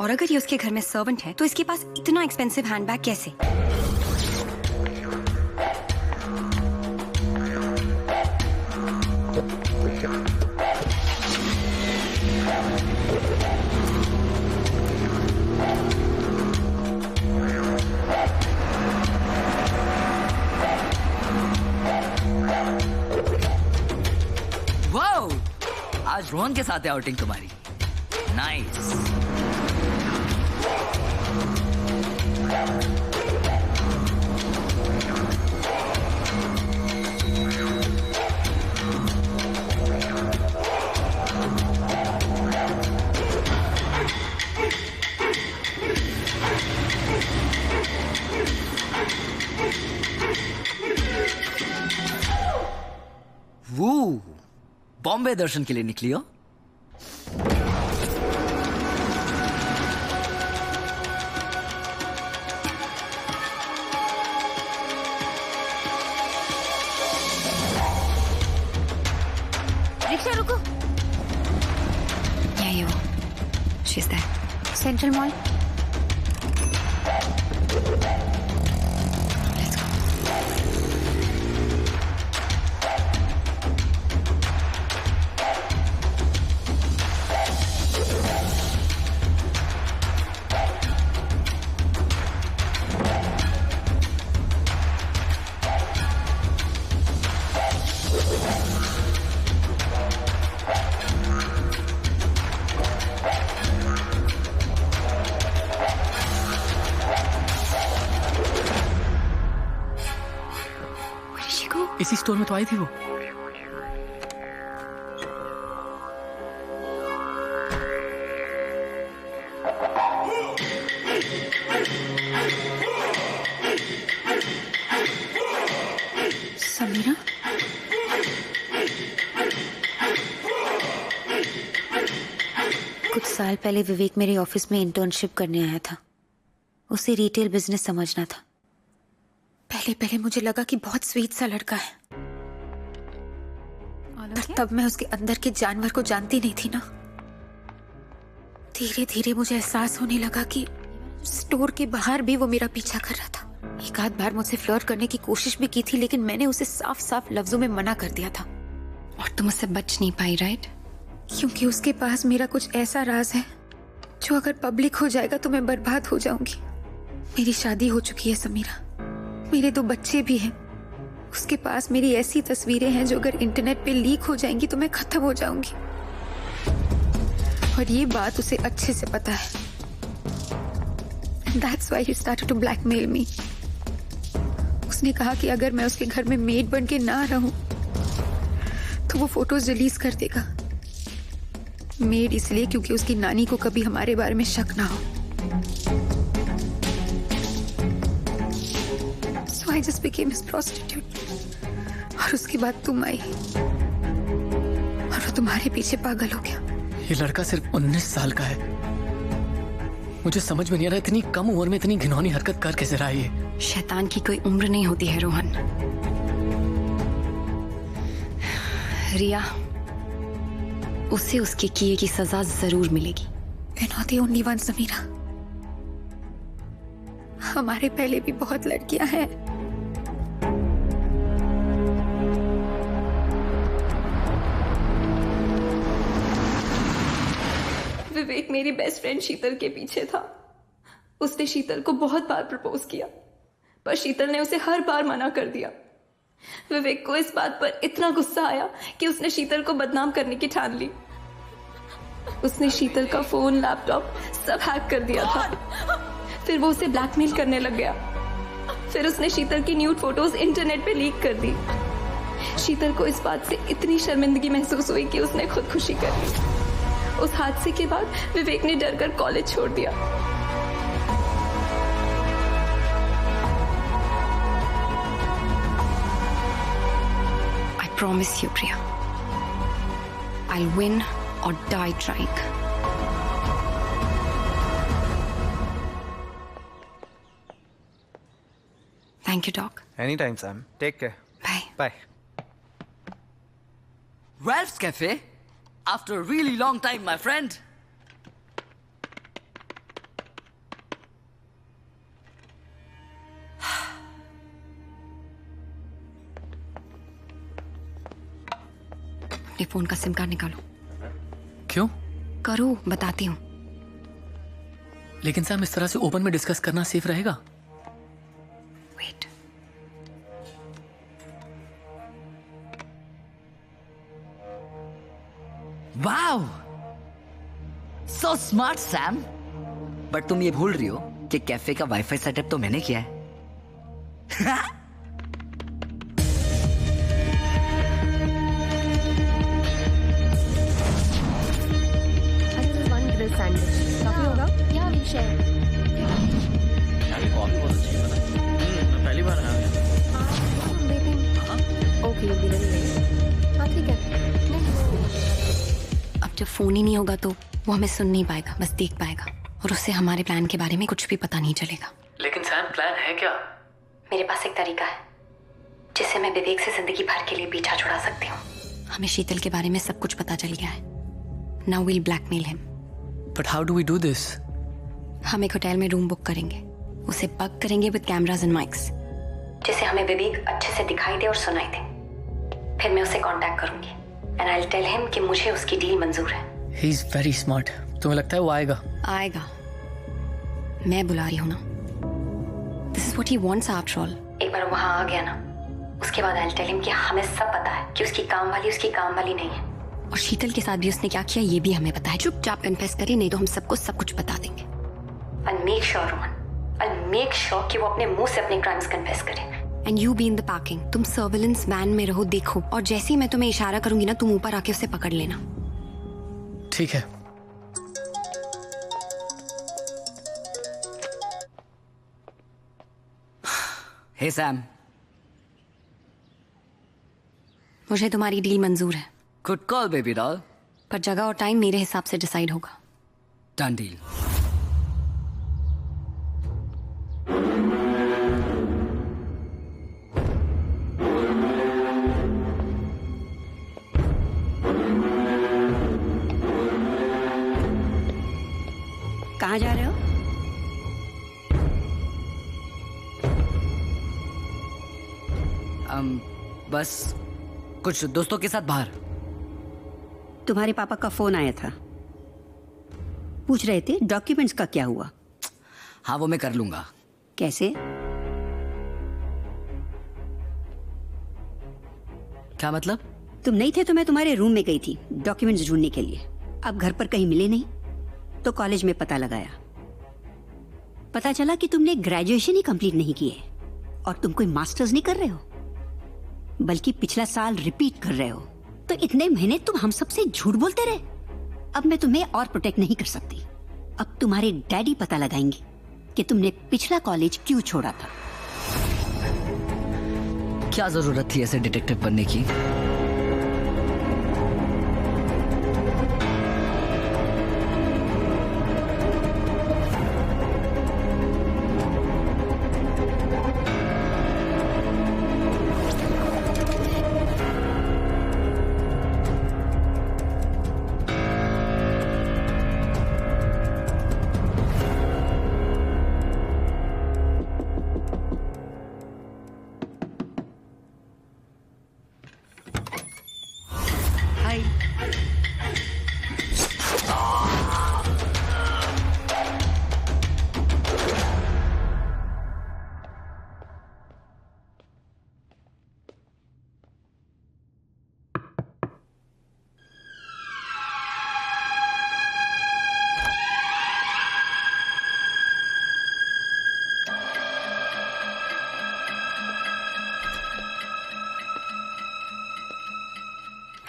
और अगर ये उसके घर में सर्वेंट है तो इसके पास इतना एक्सपेंसिव हैंडबैग कैसे? वाओ, आज रोहन के साथ है आउटिंग तुम्हारी। नाइस। वो बॉम्बे दर्शन के लिए निकली हो? रिक्शा रुको। यही वो, she's there. Central mall. इसी स्टोर में तो आई थी वो। समीरा, कुछ साल पहले विवेक मेरे ऑफिस में इंटर्नशिप करने आया था। उसे रिटेल बिजनेस समझना था। पहले मुझे लगा कि बहुत स्वीट सा लड़का है, पर तब मैं उसके अंदर के जानवर को जानती नहीं थी ना। धीरे धीरे मुझे एहसास होने लगा कि स्टोर के बाहर भी वो मेरा पीछा कर रहा था। एक आध बार मुझसे फ्लर्ट करने की कोशिश भी की थी, लेकिन मैंने उसे साफ साफ लफ्जों में मना कर दिया था। और तुम उससे बच नहीं पाई, राइट? क्योंकि उसके पास मेरा कुछ ऐसा राज है जो अगर पब्लिक हो जाएगा तो मैं बर्बाद हो जाऊंगी। मेरी शादी हो चुकी है समीरा, मेरे 2 बच्चे भी हैं। उसके पास मेरी ऐसी तस्वीरें हैं जो अगर इंटरनेट पे लीक हो जाएंगी तो मैं खत्म हो जाऊंगी, और ये बात उसे अच्छे से पता है। That's why he started to blackmail me. उसने कहा कि अगर मैं उसके घर में मेड बन के ना रहूं तो वो फोटोज रिलीज कर देगा। मेड इसलिए क्योंकि उसकी नानी को कभी हमारे बारे में शक ना हो। So I just became his prostitute. और उसके बाद तुम आई और वो तुम्हारे पीछे पागल हो गया। ये लड़का सिर्फ 19 साल का है। मुझे समझ में नहीं आ रहा इतनी कम उम्र में इतनी घिनौनी हरकत कर कैसे रहा है ये। शैतान की कोई उम्र नहीं होती है रोहन। रिया, उसे उसके किए की सजा जरूर मिलेगी। You're not the only one, Samira. हमारे पहले भी बहुत लड़कियां हैं। विवेक मेरी बेस्ट फ्रेंड शीतल के पीछे था। उसने शीतल को बहुत बार प्रपोज किया, पर शीतल ने उसे हर बार मना कर दिया। विवेक को इस बात पर इतना गुस्सा आया कि उसने शीतल को बदनाम करने की ठान ली। उसने शीतल का फोन, लैपटॉप सब हैक कर दिया था। फिर वो उसे ब्लैकमेल करने लग गया। फिर उसने शीतल की न्यूड फोटोज इंटरनेट पे लीक कर दी। शीतल को इस बात से इतनी शर्मिंदगी महसूस हुई कि उसने खुदकुशी कर ली। उस हादसे के बाद विवेक ने डरकर कॉलेज छोड़ दिया। I promise you, Priya, I'll win or die trying. Thank you, Doc. Anytime, Sam. Take care. Bye. Bye. Ralph's Cafe? After a really long time, my friend. अपने फोन का सिम कार्ड निकालो। क्यों? करो, बताती हूँ। लेकिन सैम, इस तरह से ओपन में डिस्कस करना सेफ रहेगा? Wait. Wow, so smart Sam. But तुम ये भूल रही हो कि कैफे का वाईफाई सेटअप तो मैंने किया है। पहली बार आया। अब जब फोन ही नहीं होगा तो वो हमें सुन नहीं पाएगा, बस देख पाएगा, और उससे हमारे प्लान के बारे में कुछ भी पता नहीं चलेगा। लेकिन सैम, प्लान है क्या? मेरे पास एक तरीका है जिससे मैं विवेक से जिंदगी भर के लिए पीछा छुड़ा सकती हूँ। हमें शीतल के बारे में सब कुछ पता चल गया है। Now will blackmail him. But how do we do this? हम एक होटल में रूम बुक करेंगे, उसे बग करेंगे विद कैमरास एंड माइक्स, जिससे हमें विवेक अच्छे से दिखाई दे और सुनाई दे। फिर मैं उसे कांटेक्ट करूंगी and I will tell him कि मुझे उसकी डील मंजूर है। He is very smart. तुम्हें लगता है वो आएगा? आएगा, मैं बुला रही हूँ ना। This is what he wants after all. एक बार वहां आ गया ना, उसके बाद आई विल टेल हिम कि हमें सब पता है कि उसकी काम वाली नहीं है, और शीतल के साथ भी उसने क्या किया ये भी हमें पता है। चुपचाप कन्फेस करे, नहीं तो हम सबको सब कुछ बता देंगे। I'll make sure, Rohan. I'll make sure कि वो अपने मुंह से अपने क्राइम्स कन्फेस करे। And you be in the parking. तुम सर्विलेंस वैन में रहो, देखो, और जैसे ही मैं तुम्हें इशारा करूंगी ना, तुम ऊपर आके उसे पकड़ लेना। ठीक है। हे सैम, मुझे तुम्हारी डील मंजूर है। Good call baby doll. पर जगह और टाइम मेरे हिसाब से डिसाइड होगा। Done deal. कहाँ जा रहे हो? बस कुछ दोस्तों के साथ बाहर। तुम्हारे पापा का फोन आया था, पूछ रहे थे डॉक्यूमेंट्स का क्या हुआ। हाँ, वो मैं कर लूंगा। कैसे? क्या मतलब? तुम नहीं थे तो मैं तुम्हारे रूम में गई थी डॉक्यूमेंट्स ढूंढने के लिए। अब घर पर कहीं मिले नहीं तो कॉलेज में पता लगाया, पता चला कि तुमने ग्रेजुएशन ही कंप्लीट नहीं की है और तुम कोई मास्टर्स नहीं कर रहे हो, बल्कि पिछला साल रिपीट कर रहे हो। तो इतने महीने तुम हम सबसे झूठ बोलते रहे। अब मैं तुम्हें और प्रोटेक्ट नहीं कर सकती। अब तुम्हारे डैडी पता लगाएंगे कि तुमने पिछला कॉलेज क्यों छोड़ा था। क्या जरूरत थी ऐसे डिटेक्टिव बनने की?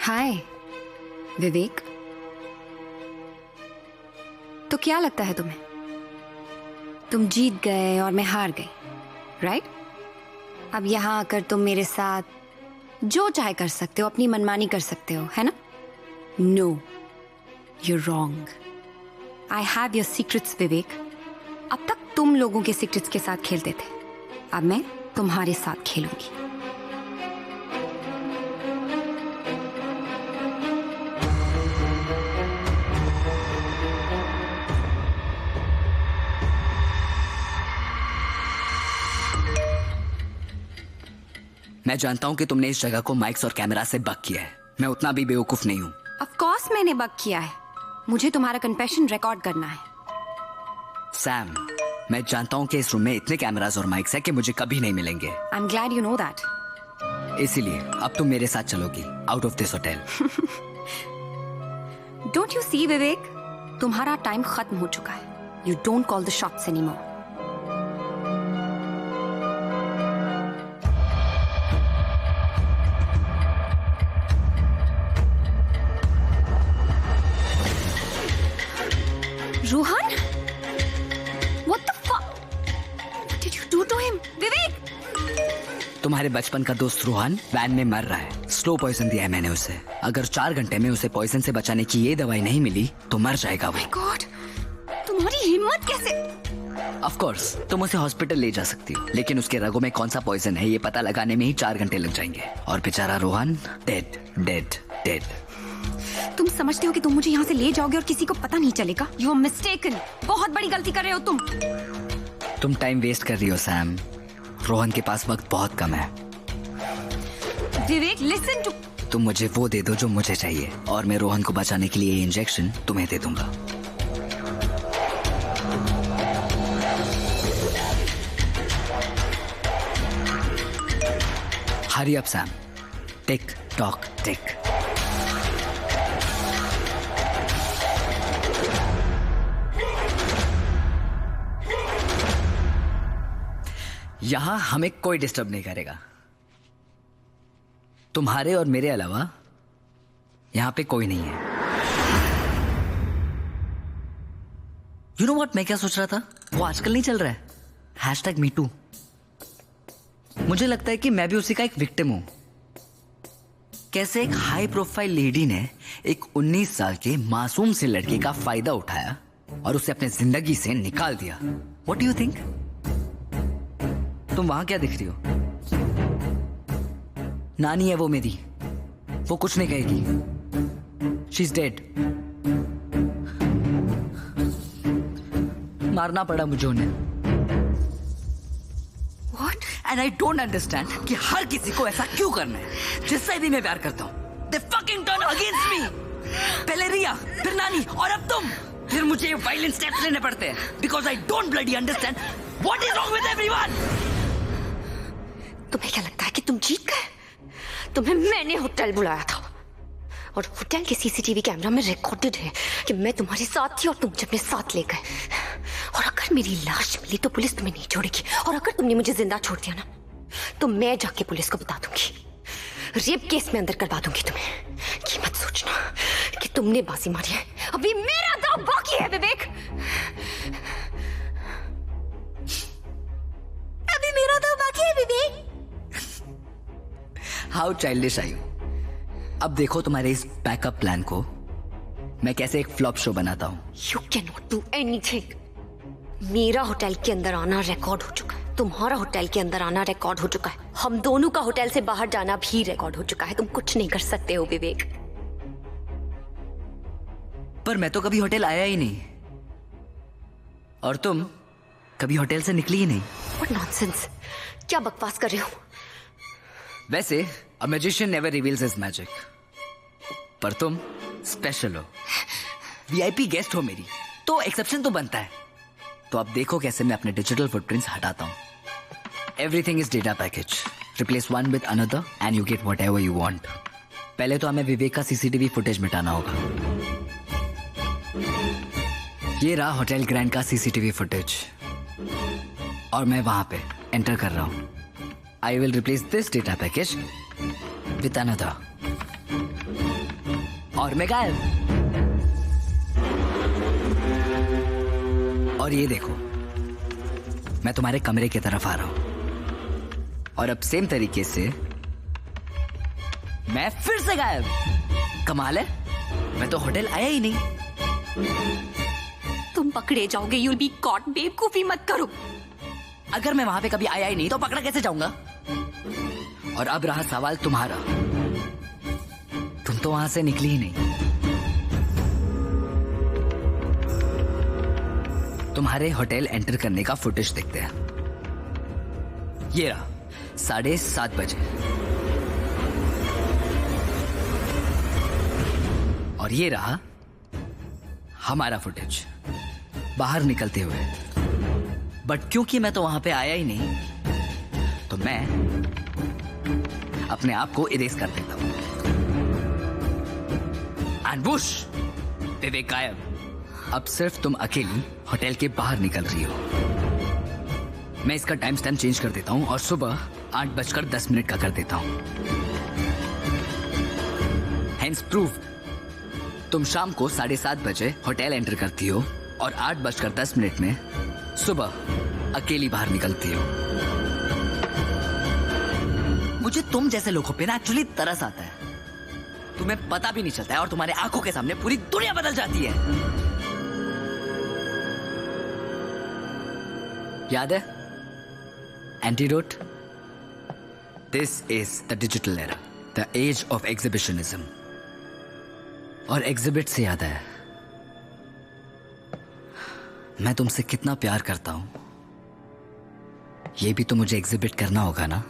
हाय विवेक, तो क्या लगता है तुम्हें? तुम जीत गए और मैं हार गई, राइट? अब यहाँ आकर तुम मेरे साथ जो चाहे कर सकते हो, अपनी मनमानी कर सकते हो, है ना? No, You're wrong. I have your secrets, Vivek. अब तक तुम लोगों के secrets के साथ खेलते थे. अब मैं तुम्हारे साथ खेलूंगी. मैं जानता हूं कि तुमने इस जगह को माइक्स और कैमरा से बक किया है. मैं उतना भी बेवकूफ नहीं हूं. Of course मैंने बक किया है. मुझे तुम्हारा कन्फेशन रिकॉर्ड करना है. सैम, मैं जानता हूं कि इस रूम में इतने कैमरास और माइक्स हैं कि मुझे कभी नहीं मिलेंगे. I'm glad you know that. इसीलिए अब तुम मेरे साथ चलोगी out of this hotel. Don't you see, Vivek? तुम्हारा टाइम खत्म हो चुका है. You don't call the shots anymore. Rohan? What the fuck? What did you do to him? विवेक! तुम्हारे बचपन का दोस्त रोहन वैन में मर रहा है. स्लो पॉइजन दिया है मैंने उसे. अगर 4 घंटे में उसे पॉइजन से बचाने की ये दवाई नहीं मिली तो मर जाएगा वो. God, तुम्हारी हिम्मत कैसे? ऑफ कोर्स तुम उसे हॉस्पिटल ले जा सकती हो, लेकिन उसके रगों में कौन सा पॉइजन है ये पता लगाने में ही 4 घंटे लग जाएंगे. और बेचारा रोहन डेड डेड डेड. तुम समझते हो कि तुम मुझे यहाँ से ले जाओगे और किसी को पता नहीं चलेगा? You are mistaken. बहुत बड़ी गलती कर रहे हो तुम. तुम टाइम वेस्ट कर रही हो सैम. रोहन के पास वक्त बहुत कम है. विवेक, listen to. तुम मुझे वो दे दो जो मुझे चाहिए और मैं रोहन को बचाने के लिए ये इंजेक्शन तुम्हें दे दूंगा. Hurry up Sam. Tick tock tick. यहां हमें कोई डिस्टर्ब नहीं करेगा. तुम्हारे और मेरे अलावा यहां पे कोई नहीं है. यू नो व्हाट, मैं क्या सोच रहा था? वो आजकल नहीं चल रहा है #MeToo. मुझे लगता है कि मैं भी उसी का एक विक्टिम हूं. कैसे एक हाई प्रोफाइल लेडी ने एक 19 साल के मासूम से लड़के का फायदा उठाया और उसे अपने जिंदगी से निकाल दिया. What do you think? तुम वहां क्या दिख रही हो? नानी है वो मेरी. वो कुछ नहीं कहेगी. She is dead. मारना पड़ा मुझे उन्हें. What? And I don't understand कि हर किसी को ऐसा क्यों करना है. जिससे भी मैं प्यार करता हूँ They fucking turn against me. पहले रिया, फिर नानी और अब तुम. फिर मुझे वायलेंट स्टेप्स लेने पड़ते हैं because I don't bloody understand what is wrong with everyone. तुम्हें क्या लगता है कि तुम जीत गए? तुम्हें मैंने होटल बुलाया था और होटल के सीसीटीवी कैमरा में रिकॉर्डेड है कि मैं तुम्हारे साथ थी और तुम मुझे अपने साथ ले गए. और अगर मेरी लाश मिली तो पुलिस तुम्हें नहीं छोड़ेगी. और अगर तुमने मुझे जिंदा छोड़ दिया ना तो मैं जाके पुलिस को बता दूंगी. रेप केस में अंदर करवा दूंगी तुम्हें. ये मत सोचना कि तुमने बाजी मारी है. अभी मेरा दाव बाकी है विवेक. अभी मेरा दाव बाकी है Vivek. How childish I you. अब देखो तुम्हारे इस बैकअप प्लान को मैं कैसे एक फ्लॉप शो बनाता हूं. You can not do anything. मेरा होटल के अंदर आना रिकॉर्ड हो चुका है. तुम्हारा होटल के अंदर आना रिकॉर्ड हो चुका है. हम दोनों का होटल से बाहर जाना भी रिकॉर्ड हो चुका है. तुम कुछ नहीं कर सकते हो विवेक. पर मैं तो कभी होटल आया ही नहीं और तुम कभी होटल से निकली ही नहीं. What nonsense. क्या बकवास कर रहे हो? वैसे a magician never reveals his magic. पर तुम स्पेशल हो. वीआईपी गेस्ट हो मेरी तो एक्सेप्शन तो बनता है. तो अब देखो कैसे मैं अपने डिजिटल फुटप्रिंट्स हटाता हूं. Everything is data package. Replace one with another and you get whatever you want. पहले तो हमें विवेक का सीसीटीवी फुटेज मिटाना होगा. ये रहा होटल ग्रैंड का सीसीटीवी फुटेज और मैं वहां पे एंटर कर रहा हूं. I will replace this data package with another. और मैं गायब. और ये देखो मैं तुम्हारे कमरे की तरफ आ रहा हूं और अब सेम तरीके से मैं फिर से गायब. कमाल है. मैं तो होटल आया ही नहीं तुम पकड़े जाओगे, यूल बी कॉट। बेवकूफी मत करो। अगर मैं वहां पे कभी आया ही नहीं तो पकड़ा कैसे जाऊंगा? और अब रहा सवाल तुम्हारा, तुम तो वहां से निकली ही नहीं। तुम्हारे होटल एंटर करने का फुटेज देखते हैं। ये रहा 7:30 बजे, और ये रहा हमारा फुटेज बाहर निकलते हुए। बट क्योंकि मैं तो वहां पे आया ही नहीं, तो मैं अपने आप को इरेज कर देता हूं। एंड वुश, विवेक गायब। अब सिर्फ तुम अकेली होटल के बाहर निकल रही हो। मैं इसका टाइम स्टैम्प चेंज कर देता हूं और सुबह 8:10 का कर देता हूं। हेंस प्रूव, तुम शाम को 7:30 बजे होटल एंटर करती हो और 8:10 में सुबह अकेली बाहर निकलती हो। मुझे तुम जैसे लोगों पे ना एक्चुअली तरस आता है। तुम्हें पता भी नहीं चलता है और तुम्हारे आंखों के सामने पूरी दुनिया बदल जाती है। याद है antidote? This is the digital era, the age of exhibitionism. और एग्जिबिट से याद है, मैं तुमसे कितना प्यार करता हूं, ये भी तो मुझे एग्जिबिट करना होगा ना।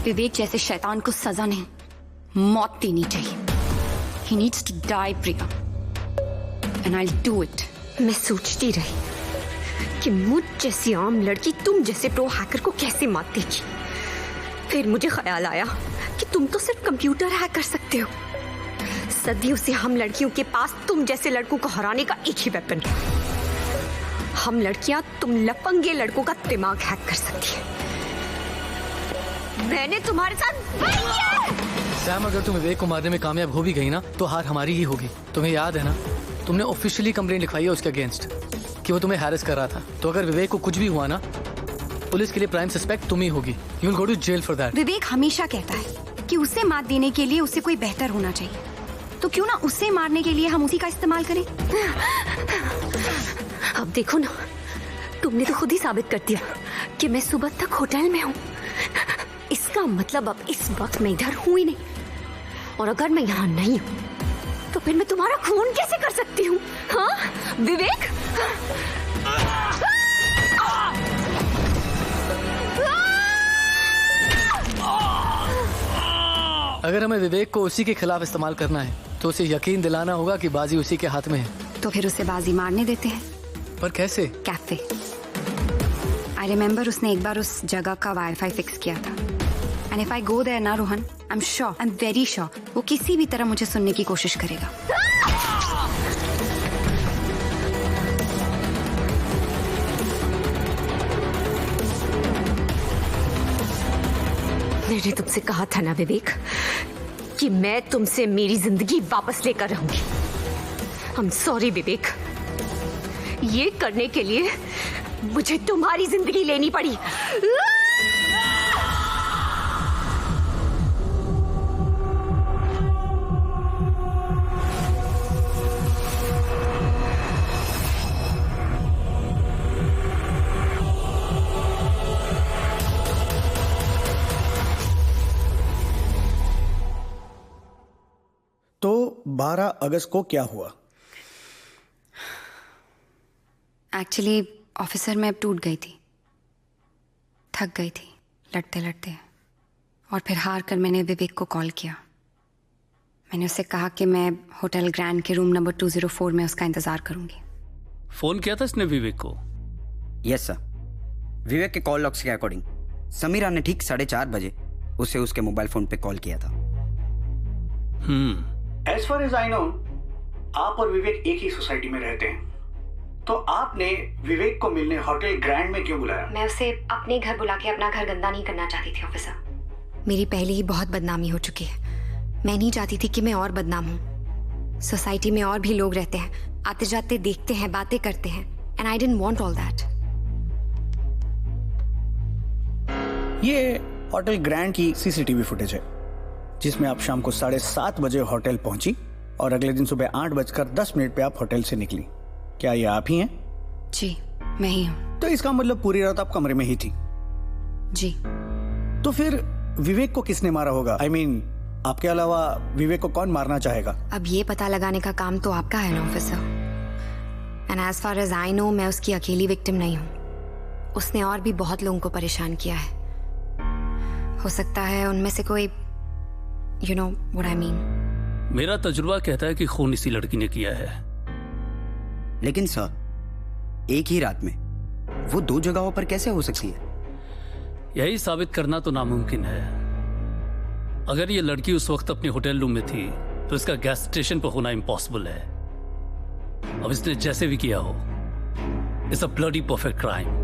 विवेक जैसे शैतान को सजा नहीं, मौत देनी चाहिए। He needs to die, Priya, and I'll do it. मैं सोचती रही कि मुझ जैसी आम लड़की तुम जैसे प्रो हैकर को कैसे मात देगी। फिर मुझे ख्याल आया कि तुम तो सिर्फ कंप्यूटर हैक कर सकते हो। सदियों से हम लड़कियों के पास तुम जैसे लड़कों को हराने का एक ही वेपन है। हम लड़कियां तुम लफंगे लड़कों का दिमाग हैक कर सकती है। मैंने तुम्हारे साथ वही किया। सैम, अगर तुम विवेक को मारने में कामयाब हो भी गई ना तो हार हमारी ही होगी। तुम्हें याद है ना, तुमने ऑफिशियली कंप्लेंट लिखवाई है उसके अगेंस्ट कि वो तुम्हें हैरेस कर रहा था। तो अगर विवेक को कुछ भी हुआ ना, पुलिस के लिए प्राइम सस्पेक्ट तुम ही होगी। You will go to jail for that. Vivek हमेशा कहता है कि उसे मात देने के लिए उसे कोई बेहतर होना चाहिए, तो क्यों ना उसे मारने के लिए हम उसी का इस्तेमाल करें। अब देखो ना, तुमने तो खुद ही साबित कर दिया कि मैं सुबह तक होटल में हूँ। इसका मतलब अब इस वक्त मैं इधर हूँ ही नहीं, और अगर मैं यहाँ नहीं हूँ तो फिर मैं तुम्हारा खून कैसे कर सकती हूँ? हाँ विवेक? अगर हमें विवेक को उसी के खिलाफ इस्तेमाल करना है तो उसे यकीन दिलाना होगा कि बाजी उसी के हाथ में है। तो फिर उसे बाजी मारने देते हैं। पर कैसे? कैफे। आई रिमेम्बर उसने एक बार उस जगह का वाईफाई फिक्स किया था। And if I go there ना Rohan, I am sure, I am very sure, वो किसी भी तरह मुझे सुनने की कोशिश करेगा। मैंने तुमसे कहा था ना विवेक कि मैं तुमसे मेरी जिंदगी वापस लेकर रहूंगी। आई एम सॉरी विवेक, ये करने के लिए मुझे तुम्हारी जिंदगी लेनी पड़ी। तो 12 अगस्त को क्या हुआ? एक्चुअली ऑफिसर मैं अब टूट गई थी, थक गई थी लड़ते लड़ते, और फिर हार कर मैंने विवेक को कॉल किया। मैंने उससे कहा कि मैं होटल ग्रैंड के रूम नंबर 204 में उसका इंतजार करूंगी। फोन किया था इसने विवेक को? Yes sir. विवेक के कॉल लॉग्स के अकॉर्डिंग समीरा ने ठीक 4:30 बजे उसे उसके मोबाइल फोन पे कॉल किया था। As far as I know, आप और विवेक एक ही सोसाइटी में रहते हैं, तो आपने विवेक को मिलने होटल ग्रैंड में क्यों बुलाया? मैं उसे अपने घर बुला के अपना घर गंदा नहीं करना चाहती थी ऑफिसर। मेरी पहले ही बहुत बदनामी हो चुकी है। मैं नहीं चाहती थी कि मैं और बदनाम हूँ। सोसाइटी में और भी लोग रहते हैं, आते जाते देखते हैं, बातें करते हैं, and I didn't want all that. ये होटल ग्रैंड की सीसीटीवी फुटेज है, जिसमें आप शाम को 7:30 बजे होटल पहुंची और अगले दिन सुबह 8:10 पे आप होटल से निकली। क्या ये आप ही हैं? जी, मैं ही हूँ। तो इसका मतलब पूरी रात आप कमरे में ही थी? जी। तो फिर विवेक को किसने मारा होगा? I mean, आपके अलावा विवेक को कौन मारना चाहेगा? अब ये पता लगाने का काम तो आपका है ना officer. And as far as I know, मैं उसकी अकेली विक्टिम नहीं हूँ। उसने और भी बहुत लोगों को परेशान किया है। हो सकता है उनमें से कोई, you know what I mean। मेरा तजुर्बा कहता है कि खून इसी लड़की ने किया है। लेकिन सर, एक ही रात में वो 2 जगहों पर कैसे हो सकती है? यही साबित करना तो नामुमकिन है। अगर ये लड़की उस वक्त अपने होटल रूम में थी तो इसका गैस स्टेशन पर होना इम्पॉसिबल है। अब इसने जैसे भी किया हो, it's a bloody perfect crime.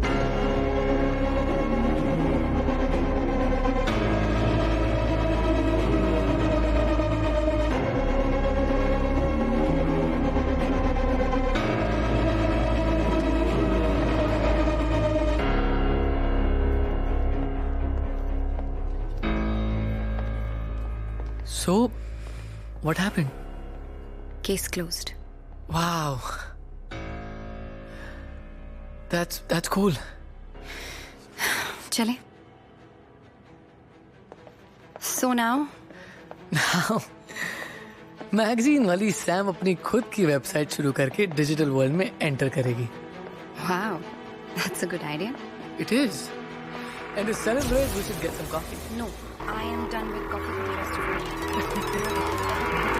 So, what happened? Case closed. Wow. That's cool. चले। So now? Now, मैगजीन वाली सैम अपनी खुद की वेबसाइट शुरू करके डिजिटल वर्ल्ड में एंटर करेगी। Wow, that's a good idea. It is. And to celebrate, we should get some coffee. No, I am done with coffee for the rest of the day.